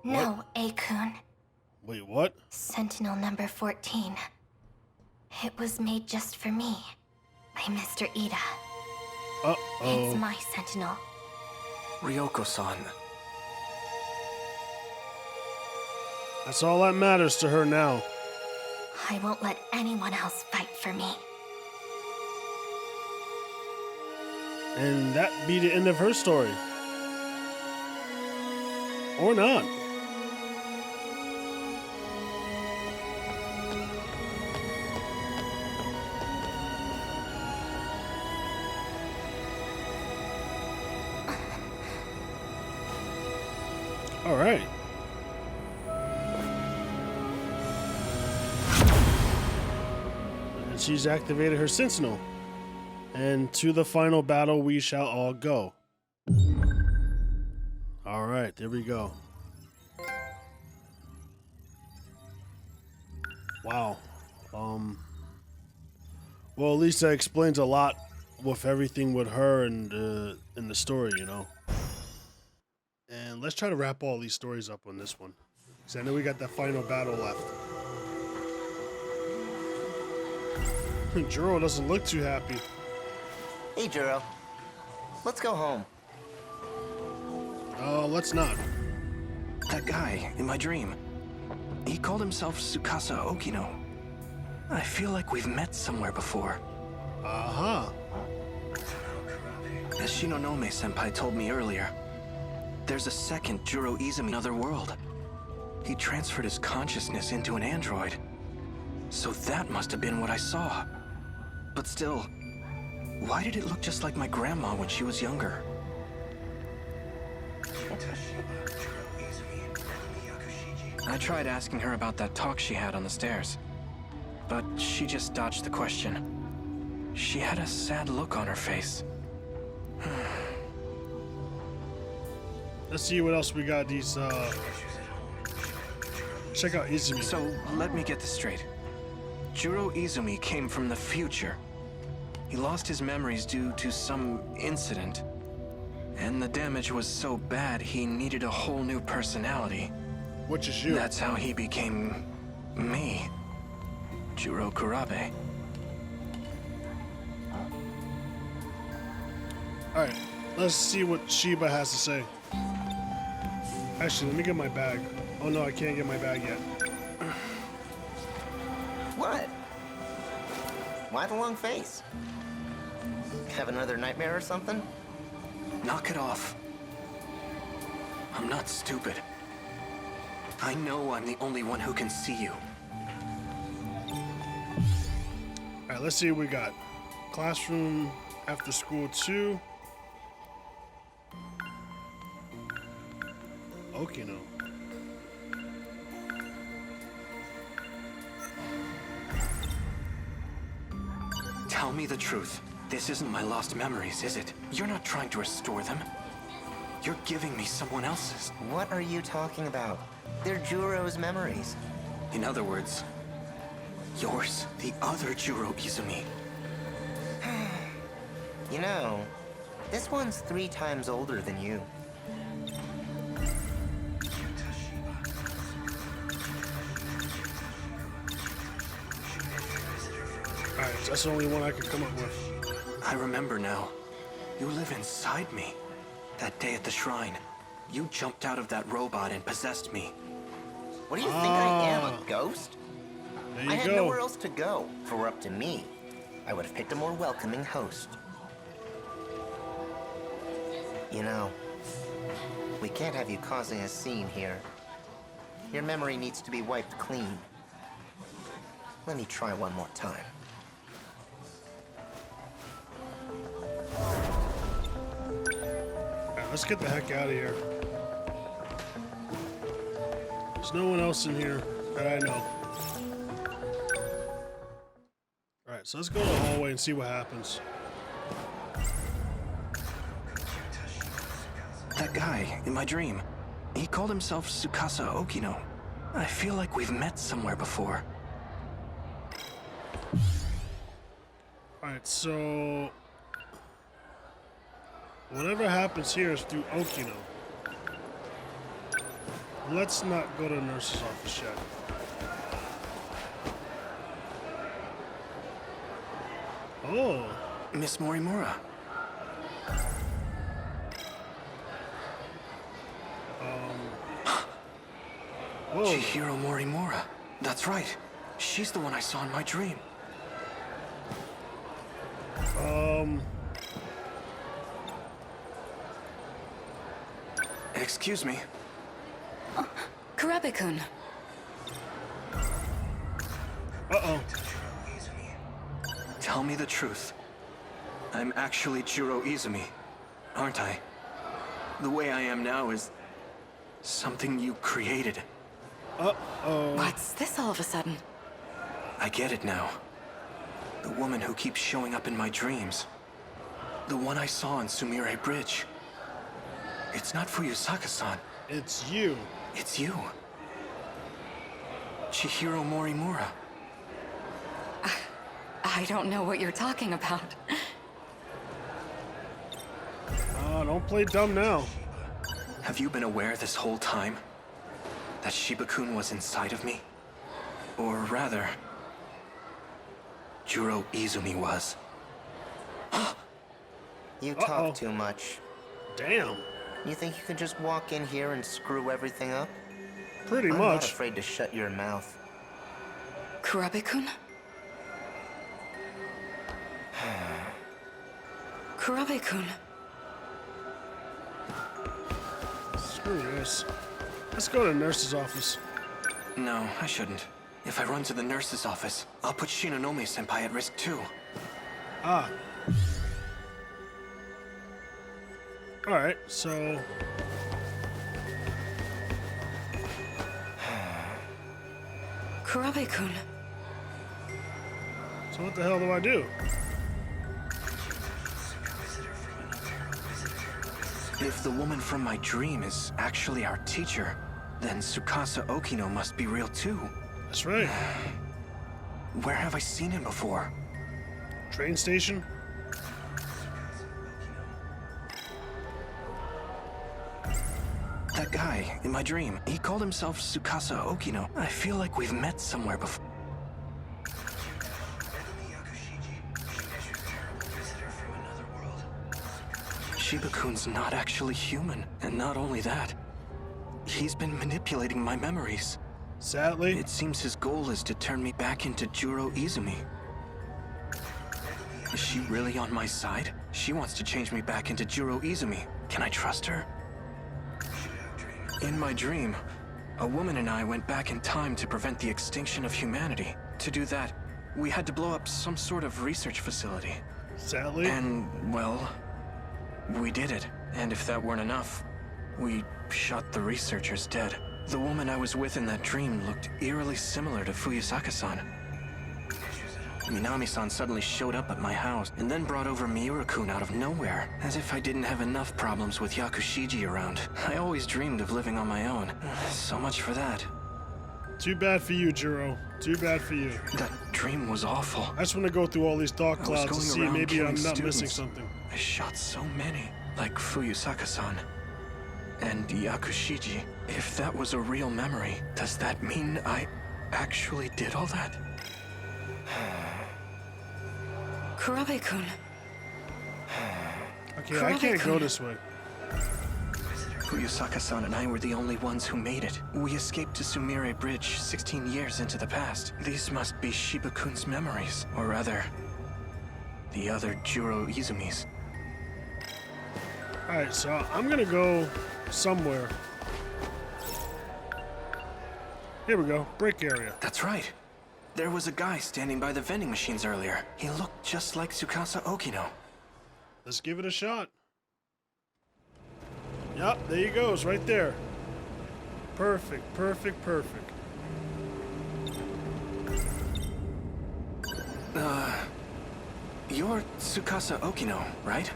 No, A-kun. Wait, what? Sentinel number 14. It was made just for me. By Mr. Ida. It's Uh-oh. my Sentinel. Ryoko-san. That's all that matters to her now. I won't let anyone else fight for me. And that be the end of her story. Or not. All right. And she's activated her Sentinel. And to the final battle we shall all go. All right, there we go. Wow. Well, at least that explains a lot with everything with her and in the story, you know. And let's try to wrap all these stories up on this one, because I know we got that final battle left. Juro doesn't look too happy. Hey, Juro. Let's go home. Let's not. That guy in my dream. He called himself Tsukasa Okino. I feel like we've met somewhere before. Uh-huh. As Shinonome-senpai told me earlier, there's a second Juro Izumi in another world. He transferred his consciousness into an android. So that must have been what I saw. But still, why did it look just like my grandma when she was younger? I tried asking her about that talk she had on the stairs, but she just dodged the question. She had a sad look on her face. Let's see what else we got. These, check out Izumi. So, let me get this straight. Juro Izumi came from the future. He lost his memories due to some incident. And the damage was so bad, he needed a whole new personality. Which is you. That's how he became... me. Juro Kurabe. Alright, let's see what Shiba has to say. Actually, let me get my bag. Oh no, I can't get my bag yet. What? Why the long face? Have another nightmare or something? Knock it off. I'm not stupid. I know I'm the only one who can see you. Alright, let's see what we got. Classroom after school 2. Okino. Tell me the truth. This isn't my lost memories, is it? You're not trying to restore them. You're giving me someone else's. What are you talking about? They're Juro's memories. In other words, yours, the other Juro Izumi. You know, this one's 3 times older than you. Alright, so that's the only one I could come up with. I remember now. You live inside me. That day at the shrine, you jumped out of that robot and possessed me. What do you think I am, a ghost? There you I had go. nowhere else to go. If it were up to me, I would have picked a more welcoming host. You know, we can't have you causing a scene here. Your memory needs to be wiped clean. Let me try one more time. Alright, let's get the heck out of here. There's no one else in here that I know. Alright, so let's go to the hallway and see what happens. That guy in my dream, he called himself Tsukasa Okino. I feel like we've met somewhere before. Alright, so whatever happens here is through Okino. Let's not go to the nurse's office yet. Oh. Miss Morimura. Whoa. Chihiro Morimura. That's right. She's the one I saw in my dream. Excuse me. Kurabe-kun. Uh-oh. Tell me the truth. I'm actually Juro Izumi, aren't I? The way I am now is something you created. Uh-oh. What's this all of a sudden? I get it now. The woman who keeps showing up in my dreams. The one I saw on Sumire Bridge. It's not Fuyusaka-san. It's you. It's you. Chihiro Morimura. I don't know what you're talking about. Don't play dumb now. Have you been aware this whole time that Shiba-kun was inside of me? Or rather, Juro Izumi was. You talk too much. Damn. You think you can just walk in here and screw everything up? Pretty I'm not much. afraid to shut your mouth. Kurabe-kun? Kurabe-kun. Screw this. Let's go to the nurse's office. No, I shouldn't. If I run to the nurse's office, I'll put Shinonome-senpai at risk too. Ah. Alright, so... Kurabe-kun. So what the hell do I do? If the woman from my dream is actually our teacher, then Tsukasa Okino must be real too. That's right. Where have I seen him before? Train station? That guy in my dream, he called himself Tsukasa Okino. I feel like we've met somewhere before. Shiba-kun's not actually human, and not only that, he's been manipulating my memories. Sadly. It seems his goal is to turn me back into Juro Izumi. Is she really on my side? She wants to change me back into Juro Izumi. Can I trust her? In my dream, a woman and I went back in time to prevent the extinction of humanity. To do that, we had to blow up some sort of research facility. Sadly. And, well, we did it. And if that weren't enough, we shot the researchers dead. The woman I was with in that dream looked eerily similar to Fuyusaka-san. Minami-san suddenly showed up at my house and then brought over Miura-kun out of nowhere, as if I didn't have enough problems with Yakushiji around. I always dreamed of living on my own. So much for that. Too bad for you, Jiro. Too bad for you. That dream was awful. I just want to go through all these dark clouds to see maybe I'm not students. missing something. I shot so many, like Fuyusaka-san and Yakushiji. If that was a real memory, does that mean I actually did all that? Kurabe-kun. Okay, I can't go this way. Fuyusaka-san and I were the only ones who made it. We escaped to Sumire Bridge 16 years into the past. These must be Shiba-kun's memories, or rather, the other Juro Izumi's. Alright, so I'm gonna go somewhere. Here we go, break area. That's right. There was a guy standing by the vending machines earlier. He looked just like Tsukasa Okino. Let's give it a shot. Yup, there he goes, right there. Perfect, perfect, perfect. You're Tsukasa Okino, right?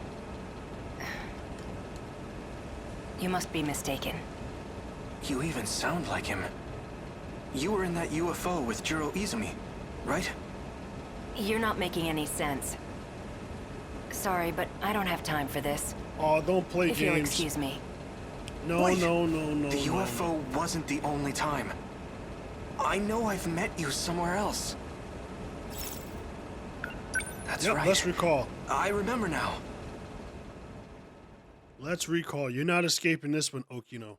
You must be mistaken. You even sound like him. You were in that UFO with Juro Izumi, right? You're not making any sense. Sorry, but I don't have time for this. Oh, don't play If games. you'll excuse me. No, Wait, no. The UFO wasn't the only time. I know I've met you somewhere else. That's Yep, right. let's recall. I remember now. Let's recall. You're not escaping this one, Okino.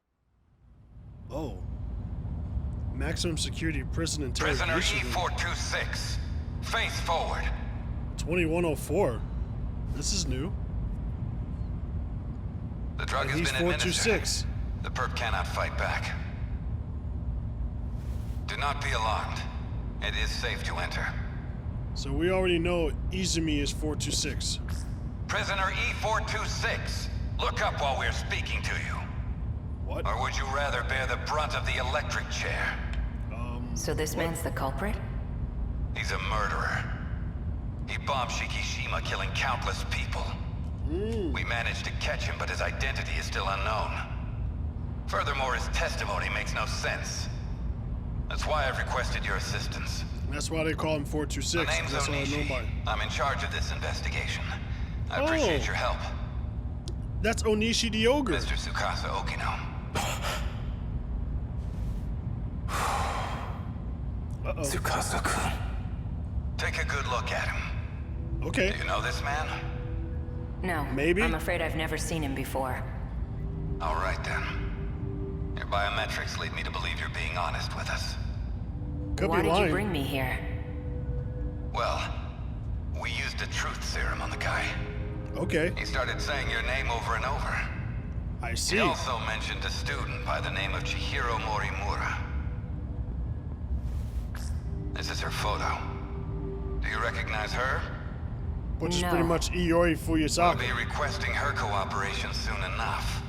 Oh. Maximum security prison interrogation. Prisoner E426. Face forward. 2104. This is new. The drug And has he's been administered. 426. The perp cannot fight back. Do not be alarmed. It is safe to enter. So we already know Izumi is 426. Prisoner E426. Look up while we're speaking to you. What? Or would you rather bear the brunt of the electric chair? So this man's the culprit? He's a murderer. He bombed Shikishima, killing countless people. We managed to catch him, but his identity is still unknown. Furthermore, his testimony makes no sense. That's why I've requested your assistance. That's why they call him 426. My name's That's all I know Onishi. about it. I'm in charge of this investigation. I appreciate your help. That's Onishi the Ogre. Mr. Tsukasa Okino. Uh-oh. Tsukasa-kun. Take a good look at him. Okay. Do you know this man? No. Maybe? I'm afraid I've never seen him before. All right then. Your biometrics lead me to believe you're being honest with us. Could Why be did lying. you bring me here? Well, we used a truth serum on the guy. Okay. He started saying your name over and over. I see. He also mentioned a student by the name of Chihiro Morimura. This is her photo. Do you recognize her? Which is No. pretty much Iori I'll Fuyusaka. be requesting her cooperation soon enough.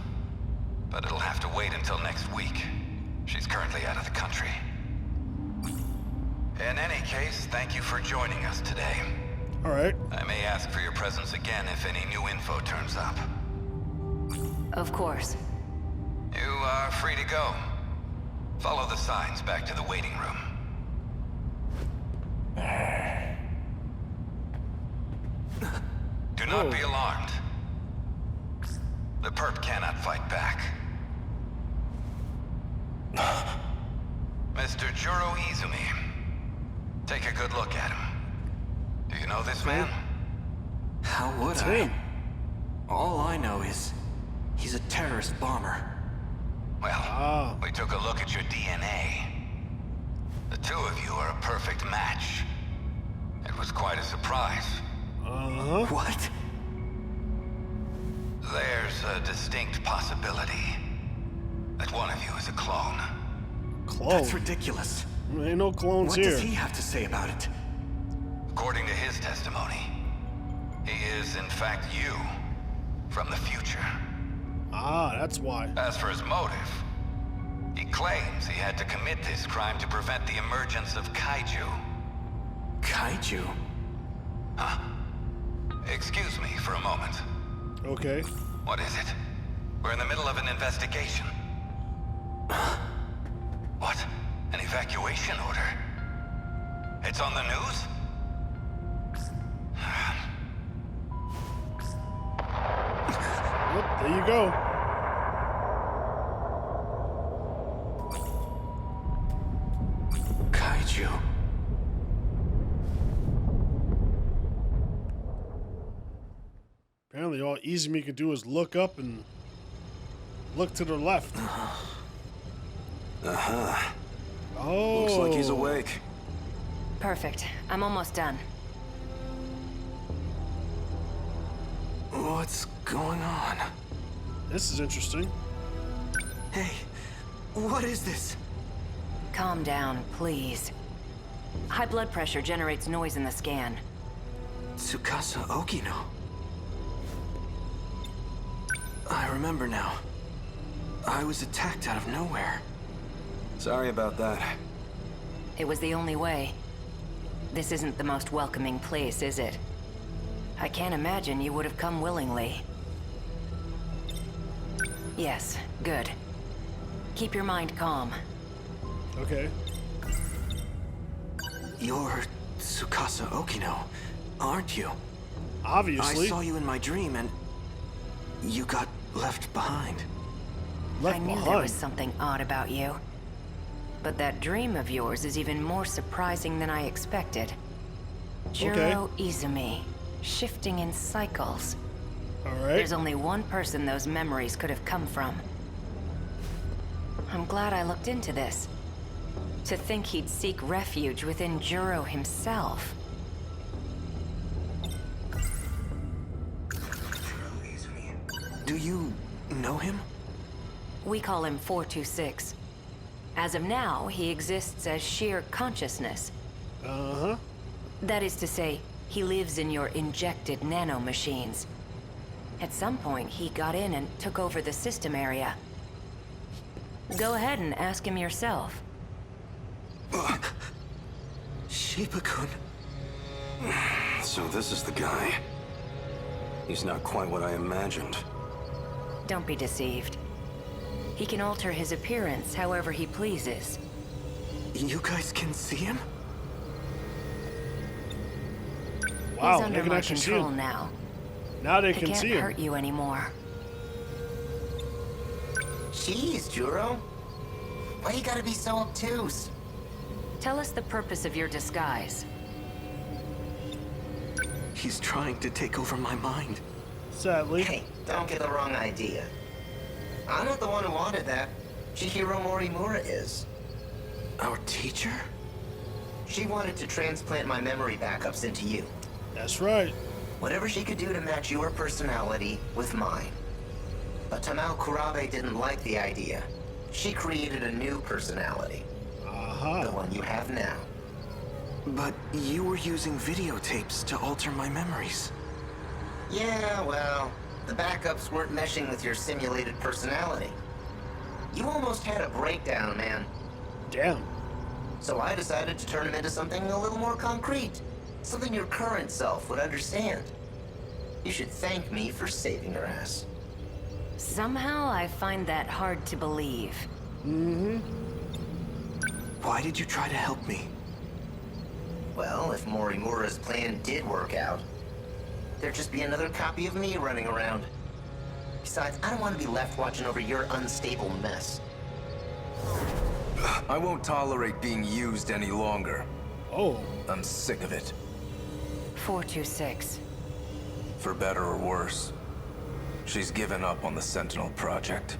But it'll have to wait until next week. She's currently out of the country. In any case, thank you for joining us today. All right. I may ask for your presence again if any new info turns up. Of course. You are free to go. Follow the signs back to the waiting room. Do not be alarmed. The perp cannot fight back. Mr. Juro Izumi. Take a good look at him. Do you know this man? How would It's I? him. All I know is he's a terrorist bomber. Well, we took a look at your DNA. The two of you are a perfect match. It was quite a surprise. Uh-huh. What? There's a distinct possibility that one of you a clone. Clone? That's ridiculous. Ain't no clones What here. does he have to say about it? According to his testimony, he is, in fact, you from the future. Ah, that's why. As for his motive, he claims he had to commit this crime to prevent the emergence of kaiju. Kaiju? Huh? Excuse me for a moment. Okay. What is it? We're in the middle of an investigation. What? An evacuation order? It's on the news? Yep, there you go. Kaiju. Apparently all Izumi can do is look up and look to the left. Uh-huh. Oh. Looks like he's awake. Perfect. I'm almost done. What's going on? This is interesting. Hey, what is this? Calm down, please. High blood pressure generates noise in the scan. Tsukasa Okino. I remember now. I was attacked out of nowhere. Sorry about that. It was the only way. This isn't the most welcoming place, is it? I can't imagine you would have come willingly. Yes, good. Keep your mind calm. Okay. You're Tsukasa Okino, aren't you? Obviously. I saw you in my dream and you got left behind. I knew there was something odd about you. But that dream of yours is even more surprising than I expected. Juro Izumi, shifting in cycles. Alright. There's only one person those memories could have come from. I'm glad I looked into this. To think he'd seek refuge within Juro himself. Do you know him? We call him 426. As of now, he exists as sheer consciousness. Uh-huh. That is to say, he lives in your injected nanomachines. At some point, he got in and took over the system area. Go ahead and ask him yourself. Shiba-kun. So this is the guy. He's not quite what I imagined. Don't be deceived. He can alter his appearance however he pleases. You guys can see him? Wow, He's under they can my actually see control him. now. Now they He can can't see him. hurt you anymore. Jeez, Juro. Why you gotta be so obtuse? Tell us the purpose of your disguise. He's trying to take over my mind. Sadly. Hey, don't get the wrong idea. I'm not the one who wanted that. Chihiro Morimura is. Our teacher? She wanted to transplant my memory backups into you. That's right. Whatever she could do to match your personality with mine. But Tamao Kurabe didn't like the idea. She created a new personality. Uh-huh. The one you have now. But you were using videotapes to alter my memories. Yeah, well, the backups weren't meshing with your simulated personality. You almost had a breakdown, man. Damn. So I decided to turn him into something a little more concrete. Something your current self would understand. You should thank me for saving her ass. Somehow I find that hard to believe. Mm-hmm. Why did you try to help me? Well, if Morimura's plan did work out, there'd just be another copy of me running around. Besides, I don't want to be left watching over your unstable mess. I won't tolerate being used any longer. Oh. I'm sick of it. 426. For better or worse, she's given up on the Sentinel project.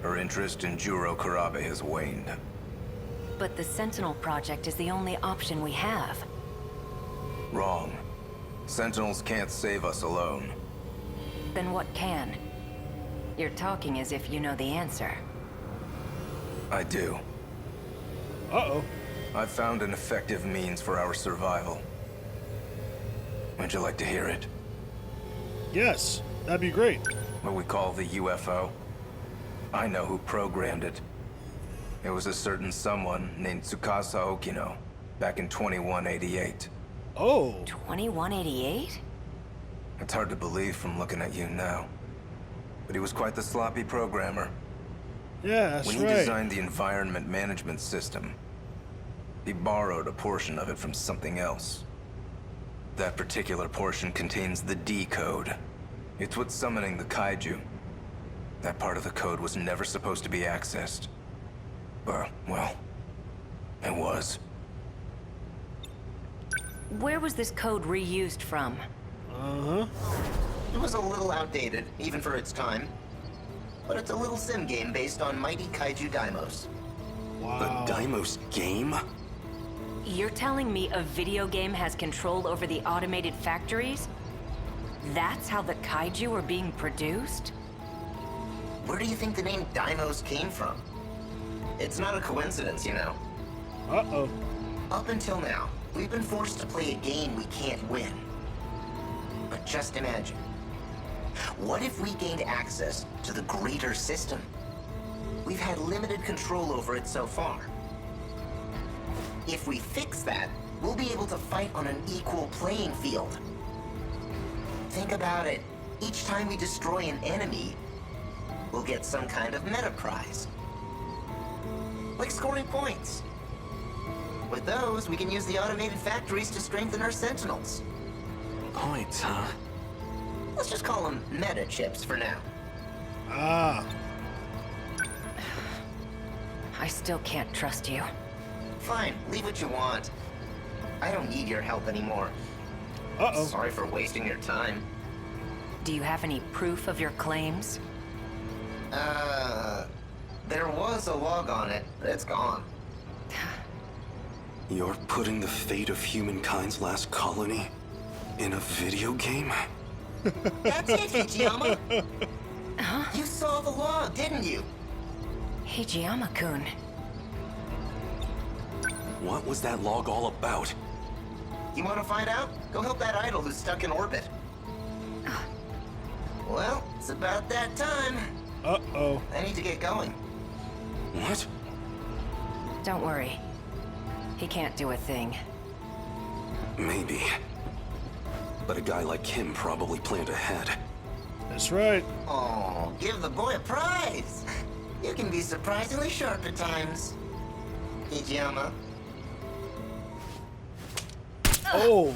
Her interest in Juro Kurabe has waned. But the Sentinel project is the only option we have. Wrong. Sentinels can't save us alone. Then what can? You're talking as if you know the answer. I do. Uh-oh. I've found an effective means for our survival. Would you like to hear it? Yes, that'd be great. What we call the UFO. I know who programmed it. It was a certain someone named Tsukasa Okino, back in 2188. Oh. 2188? It's hard to believe from looking at you now. But he was quite the sloppy programmer. Yeah, that's When he right. designed the environment management system, he borrowed a portion of it from something else. That particular portion contains the D code. It's what's summoning the kaiju. That part of the code was never supposed to be accessed. But, well, it was. Where was this code reused from? Uh-huh. It was a little outdated, even for its time. But it's a little sim game based on mighty kaiju daimos. Wow. A Daimos game? You're telling me a video game has control over the automated factories? That's how the kaiju are being produced? Where do you think the name Daimos came from? It's not a coincidence, you know. Uh-oh. Up until now, we've been forced to play a game we can't win. But just imagine. What if we gained access to the greater system? We've had limited control over it so far. If we fix that, we'll be able to fight on an equal playing field. Think about it. Each time we destroy an enemy, we'll get some kind of meta prize. Like scoring points. With those, we can use the automated factories to strengthen our Sentinels. Points, huh? Let's just call them meta chips for now. Ah. I still can't trust you. Fine, leave what you want. I don't need your help anymore. Uh-oh. Sorry for wasting your time. Do you have any proof of your claims? There was a log on it, but it's gone. You're putting the fate of humankind's last colony in a video game? That's it, Hijiyama! Huh? You saw the log, didn't you? Hijiyama-kun. What was that log all about? You want to find out? Go help that idol who's stuck in orbit. Well, it's about that time. Uh-oh. I need to get going. What? Don't worry. He can't do a thing. Maybe. But a guy like him probably planned ahead. That's right. Oh, give the boy a prize! You can be surprisingly sharp at times. Hijiyama. Oh.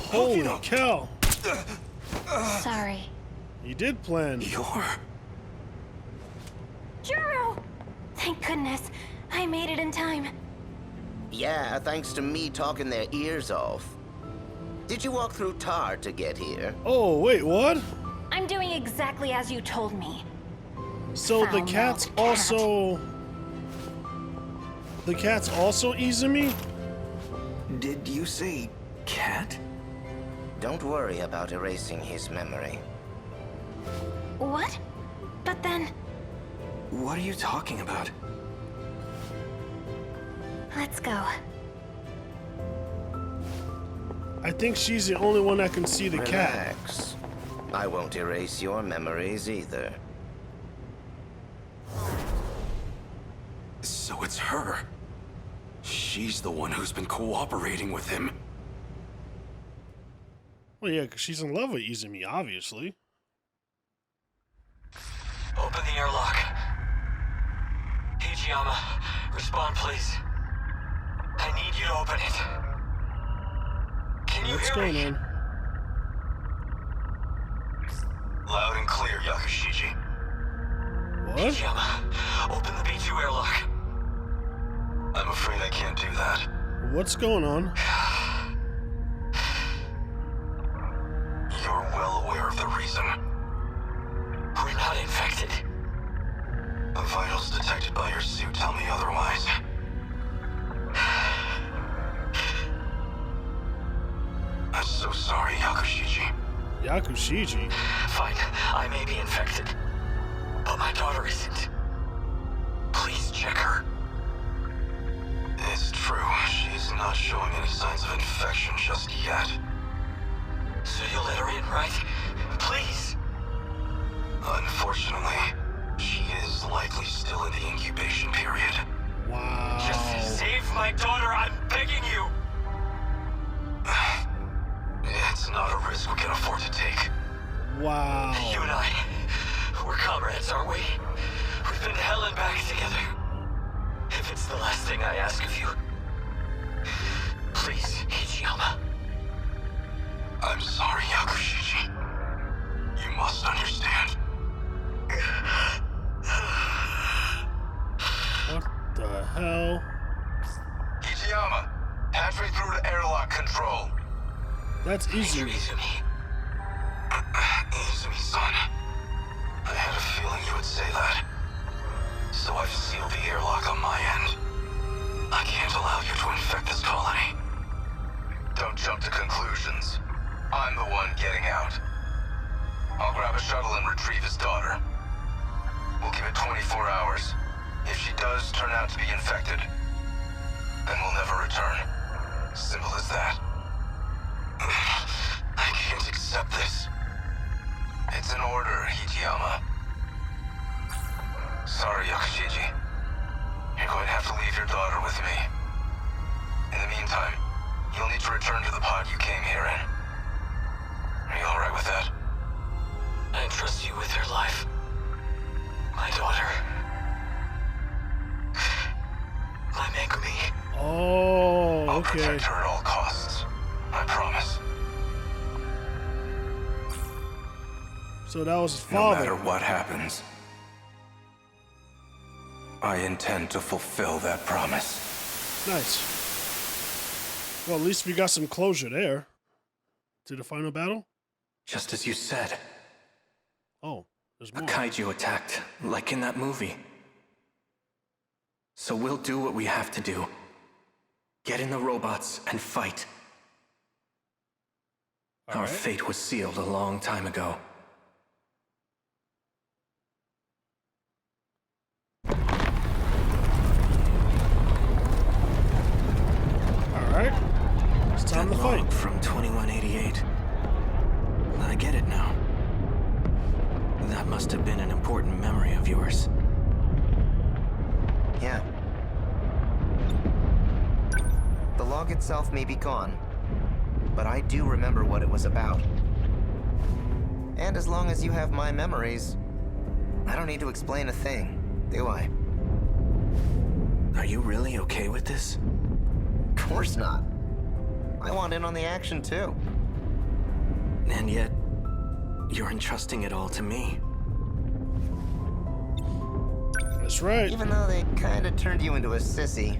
Holy cow. Sorry. He did plan. You're... Juro! Thank goodness. I made it in time. Yeah, thanks to me talking their ears off. Did you walk through tar to get here? Oh, wait, what? I'm doing exactly as you told me. So the Foul-mouthed cat's cat. also... The cat's also Izumi? Did you say cat? Don't worry about erasing his memory. What? But then, What are you talking about? let's go. I think she's the only one that can see the cat. Relax. I won't erase your memories either. So it's her. She's the one who's been cooperating with him. Well, yeah, 'cause she's in love with Izumi, obviously. Open the airlock. Hijiyama, respond please. I need you to open it. Can you What's hear going me? on? Loud and clear, Yakushiji. What? Hijiyama, open the B2 airlock. I'm afraid I can't do that. What's going on? You're well aware of the reason. We're not infected. The vitals detected by your suit tell me otherwise. I'm so sorry, Yakushiji. Yakushiji? Fine, I may be infected. But my daughter isn't. Please check her. yet. So you'll let her in, right? Please. Unfortunately, she is likely still in the incubation period. Wow. Just save my daughter, I'm begging you! It's not a risk we can afford to take. Wow. You and I, we're comrades, aren't we? We've been to hell and back together. If it's the last thing I ask of you, please, Ichiyama. I'm sorry, Yakushiji. You must understand. What the hell? Ichiyama, halfway through to airlock control. That's easy. Izumi. Izumi-san, I had a feeling you would say that. So I've sealed the airlock on my end. I can't allow you to infect this colony. Don't jump to conclusions. I'm the one getting out. I'll grab a shuttle and retrieve his daughter. We'll give it 24 hours. If she does turn out to be infected, then we'll never return. Simple as that. I can't accept this. It's an order, Ichiyama. Sorry, Yakushiji. You're going to have to leave your daughter with me. In the meantime, you'll need to return to the pod you came here in. Are you alright with that? I entrust you with her life. My daughter. My Megumi. Oh, I'll okay. protect her at all costs. I promise. So that was his No father. matter what happens, I intend to fulfill that promise. Nice. Well, at least we got some closure there. To the final battle? Just as you said, Oh, there's a more. kaiju attacked, like in that movie. So we'll do what we have to do. Get in the robots and fight. Our fate was sealed a long time ago. Alright. It's time to That fight. log from 2188. I get it now. That must have been an important memory of yours. Yeah. The log itself may be gone, but I do remember what it was about. And as long as you have my memories, I don't need to explain a thing, do I? Are you really okay with this? Of course not. I want in on the action too. And yet, you're entrusting it all to me. That's right. Even though they kinda turned you into a sissy,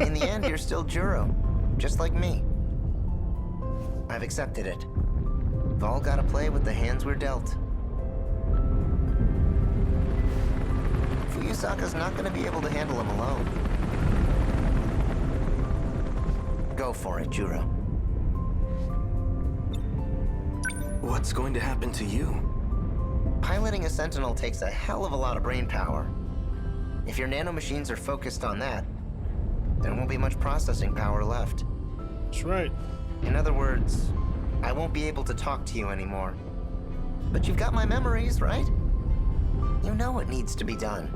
in the end you're still Juro, just like me. I've accepted it. We've all gotta play with the hands we're dealt. Fuyusaka's not gonna be able to handle him alone. Go for it, Juro. What's going to happen to you? Piloting a Sentinel takes a hell of a lot of brain power. If your nanomachines are focused on that, there won't be much processing power left. That's right. In other words, I won't be able to talk to you anymore. But you've got my memories, right? You know what needs to be done.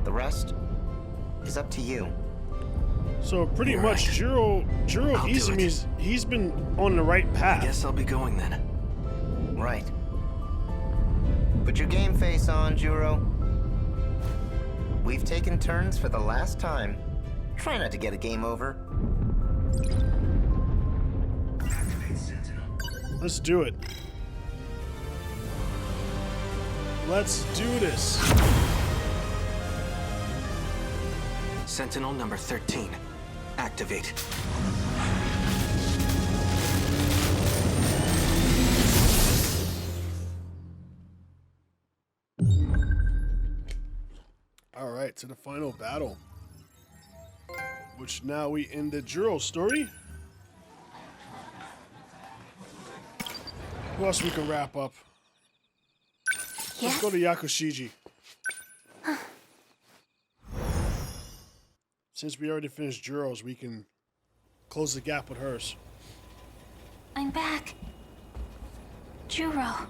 The rest is up to you. So pretty You're much, right. Juro I'll do Izumi's, he's been on the right path. I guess I'll be going then. Right. Put your game face on, Juro. We've taken turns for the last time. Try not to get a game over. Let's do it. Let's do this. Sentinel number 13. Activate. All right, to the final battle. Which now we end the Juro story. Who else we can wrap up? Let's go to Yakushiji. Since we already finished Juro's, we can close the gap with hers. I'm back. Juro.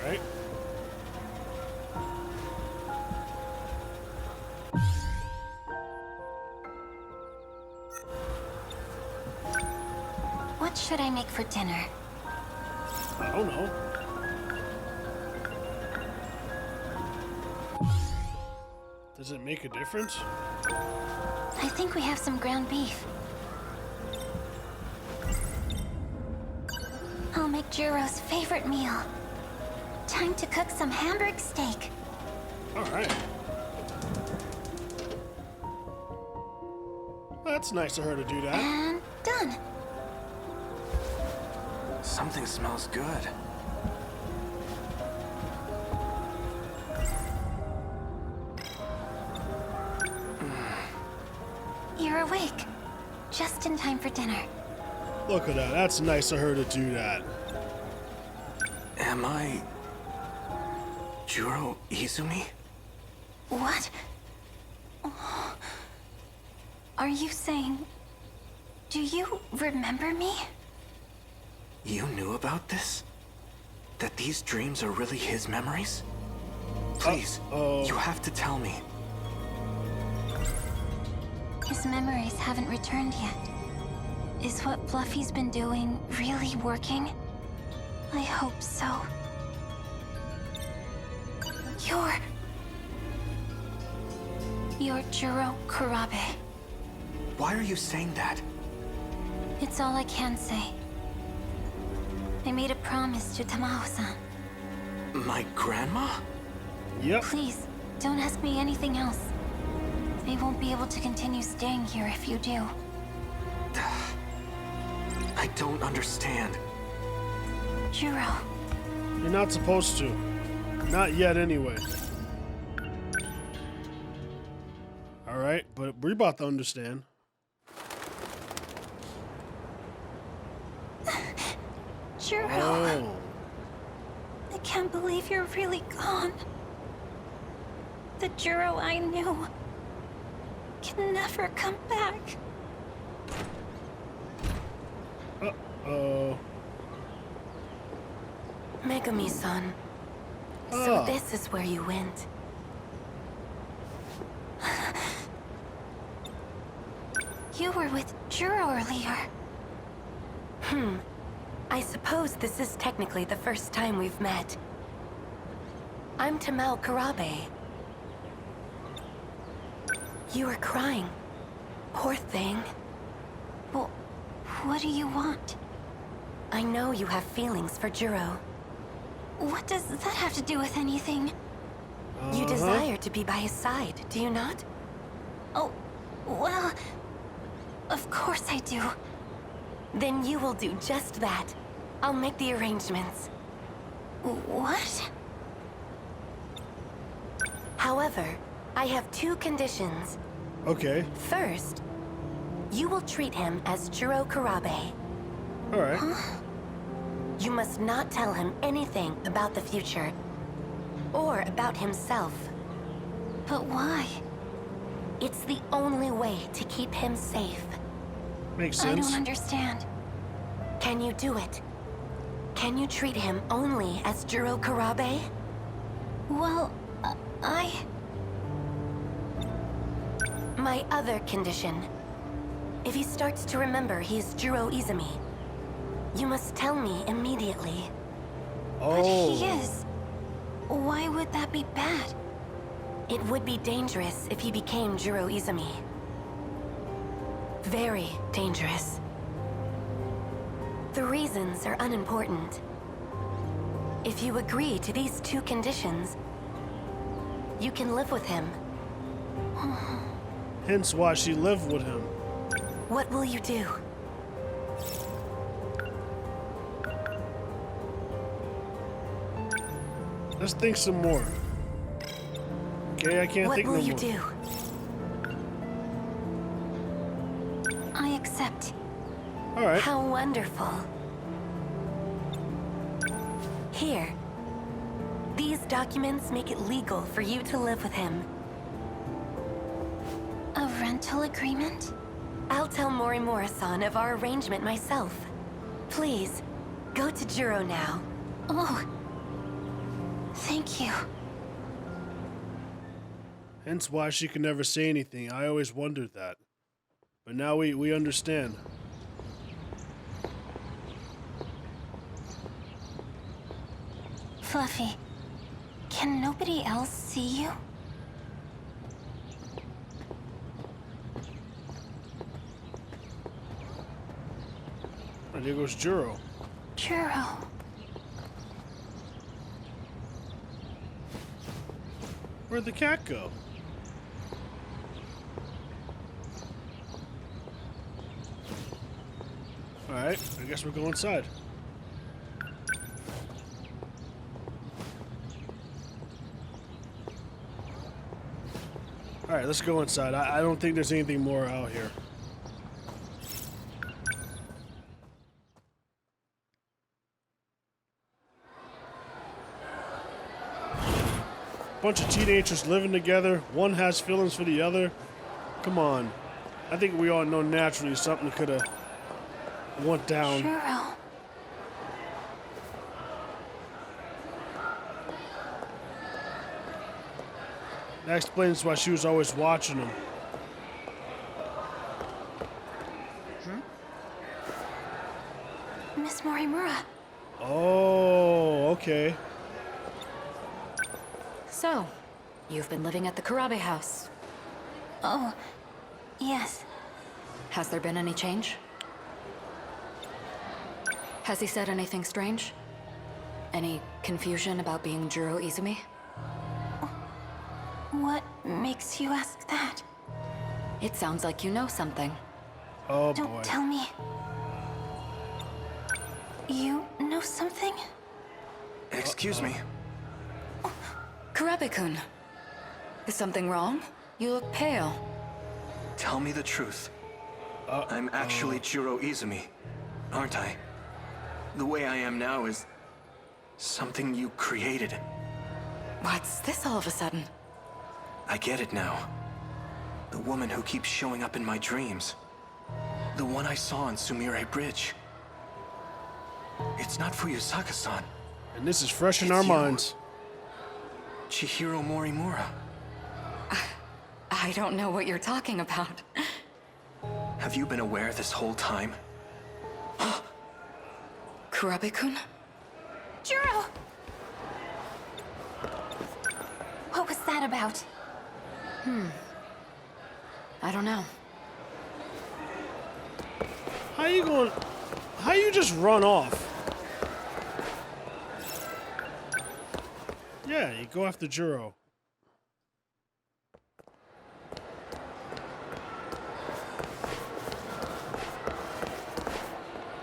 Alright. What should I make for dinner? I don't know. Does it make a difference? I think we have some ground beef. I'll make Juro's favorite meal. Time to cook some hamburg steak. Alright. That's nice of her to do that. And done. Something smells good. You're awake. Just in time for dinner. Look at that. That's nice of her to do that. Am I... Juro Izumi? What? Oh. Are you saying... Do you remember me? You knew about this? That these dreams are really his memories? Please, you have to tell me. His memories haven't returned yet. Is what Fluffy's been doing really working? I hope so. You're Juro Kurabe. Why are you saying that? It's all I can say. I made a promise to Tamao-san. My grandma? Yep. Please, don't ask me anything else. I won't be able to continue staying here if you do. I don't understand. Juro. You're not supposed to. Not yet, anyway. Alright, but we're about to understand. Juro. Oh. I can't believe you're really gone. The Juro I knew can never come back. Uh-oh. Megami-san. So this is where you went. You were with Juro earlier. I suppose this is technically the first time we've met. I'm Tamao Kurabe. You were crying. Poor thing. Well, what do you want? I know you have feelings for Juro. What does that have to do with anything? You desire to be by his side, do you not? Oh, well... Of course I do. Then you will do just that. I'll make the arrangements. What? However, I have two conditions. Okay. First, you will treat him as Juro Kurabe. Alright. You must not tell him anything about the future. Or about himself. But why? It's the only way to keep him safe. Makes I sense. don't understand. Can you do it? Can you treat him only as Juro Kurabe? Well, My other condition. If he starts to remember he's Juro Izumi, you must tell me immediately. But he is. Why would that be bad? It would be dangerous if he became Juro Izumi. Very dangerous. The reasons are unimportant. If you agree to these two conditions, you can live with him. Hence why she lived with him. What will you do? Let's think some more. Okay, I can't think no more. What will you do? I accept. All right. How wonderful. Here. These documents make it legal for you to live with him. A rental agreement? I'll tell Morimura-san of our arrangement myself. Please, go to Juro now. Oh. Thank you. Hence why she could never say anything. I always wondered that. But now we understand. Fluffy, can nobody else see you? And there goes Juro. Juro. Where'd the cat go? Alright, I guess we'll go inside. Alright, let's go inside. I don't think there's anything more out here. Bunch of teenagers living together. One has feelings for the other. Come on. I think we all know naturally something could have went down. Juro. That explains why she was always watching him. Miss Morimura. Oh, okay. So, you've been living at the Kurabe house. Oh, yes. Has there been any change? Has he said anything strange? Any confusion about being Juro Izumi? What makes you ask that? It sounds like you know something. Oh, Don't boy. tell me. You know something? Excuse me. Kurabe-kun. Is something wrong? You look pale. Tell me the truth. I'm actually Juro Izumi, aren't I? The way I am now is something you created. What's this all of a sudden? I get it now. The woman who keeps showing up in my dreams. The one I saw on Sumire Bridge. It's not Fuyusaka-san. And this is fresh in our minds. Chihiro Morimura. I don't know what you're talking about. Have you been aware this whole time? Kurabe-kun? Juro! What was that about? I don't know. How you going? How you just run off? Yeah, you go after Juro.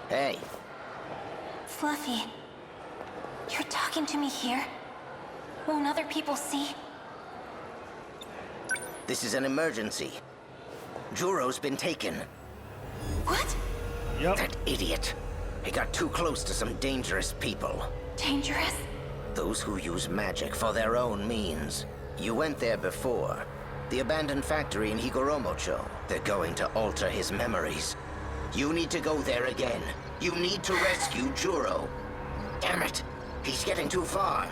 Hey, Fluffy, you're talking to me here? Won't other people see? this is an emergency. Juro's been taken. What? Yep. That idiot. He got too close to some dangerous people. Dangerous? Those who use magic for their own means. You went there before. The abandoned factory in Higoromocho. They're going to alter his memories. You need to go there again. You need to rescue Juro. Damn it! He's getting too far.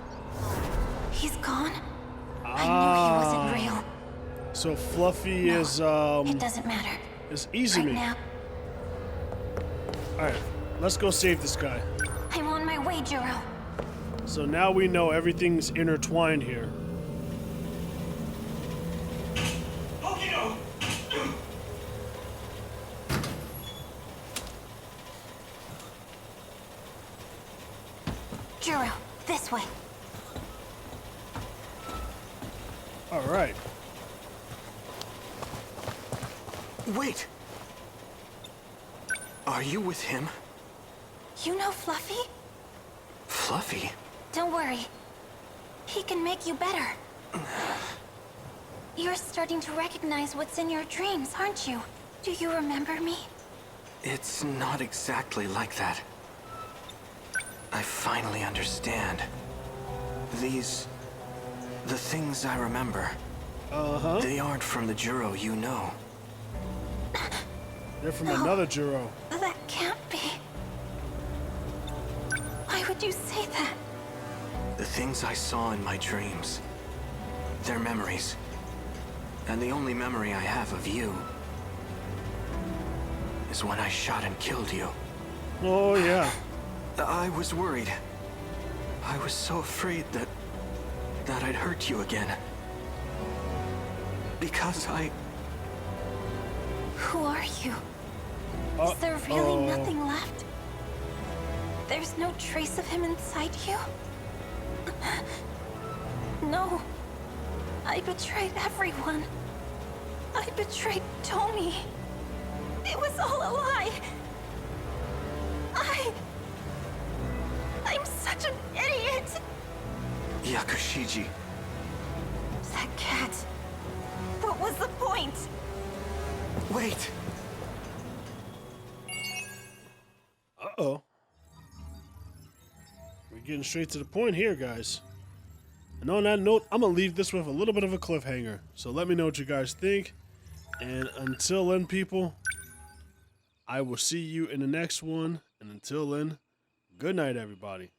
He's gone? I knew he wasn't real. So Fluffy is It doesn't matter. is Izumi. Right now, Alright, let's go save this guy. I'm on my way, Juro. So now we know everything's intertwined here. Juro, this way. Alright. Wait! Are you with him? You know Fluffy? Fluffy? Don't worry. He can make you better. You're starting to recognize what's in your dreams, aren't you? Do you remember me? It's not exactly like that. I finally understand. The things I remember. They aren't from the Juro you know. They're from another Juro. That can't be. Why would you say that? The things I saw in my dreams. They're memories. And the only memory I have of you is when I shot and killed you. Oh, yeah. I was worried. I was so afraid that I'd hurt you again. Because Who are you? Is there really nothing left? There's no trace of him inside you? No. I betrayed everyone. I betrayed Tomi. It was all a lie. I'm such an idiot. Yakushiji. That cat. What was the point? Wait. Uh-oh. We're getting straight to the point here, guys. And on that note, I'm going to leave this with a little bit of a cliffhanger. So let me know what you guys think. And until then, people, I will see you in the next one. And until then, good night, everybody.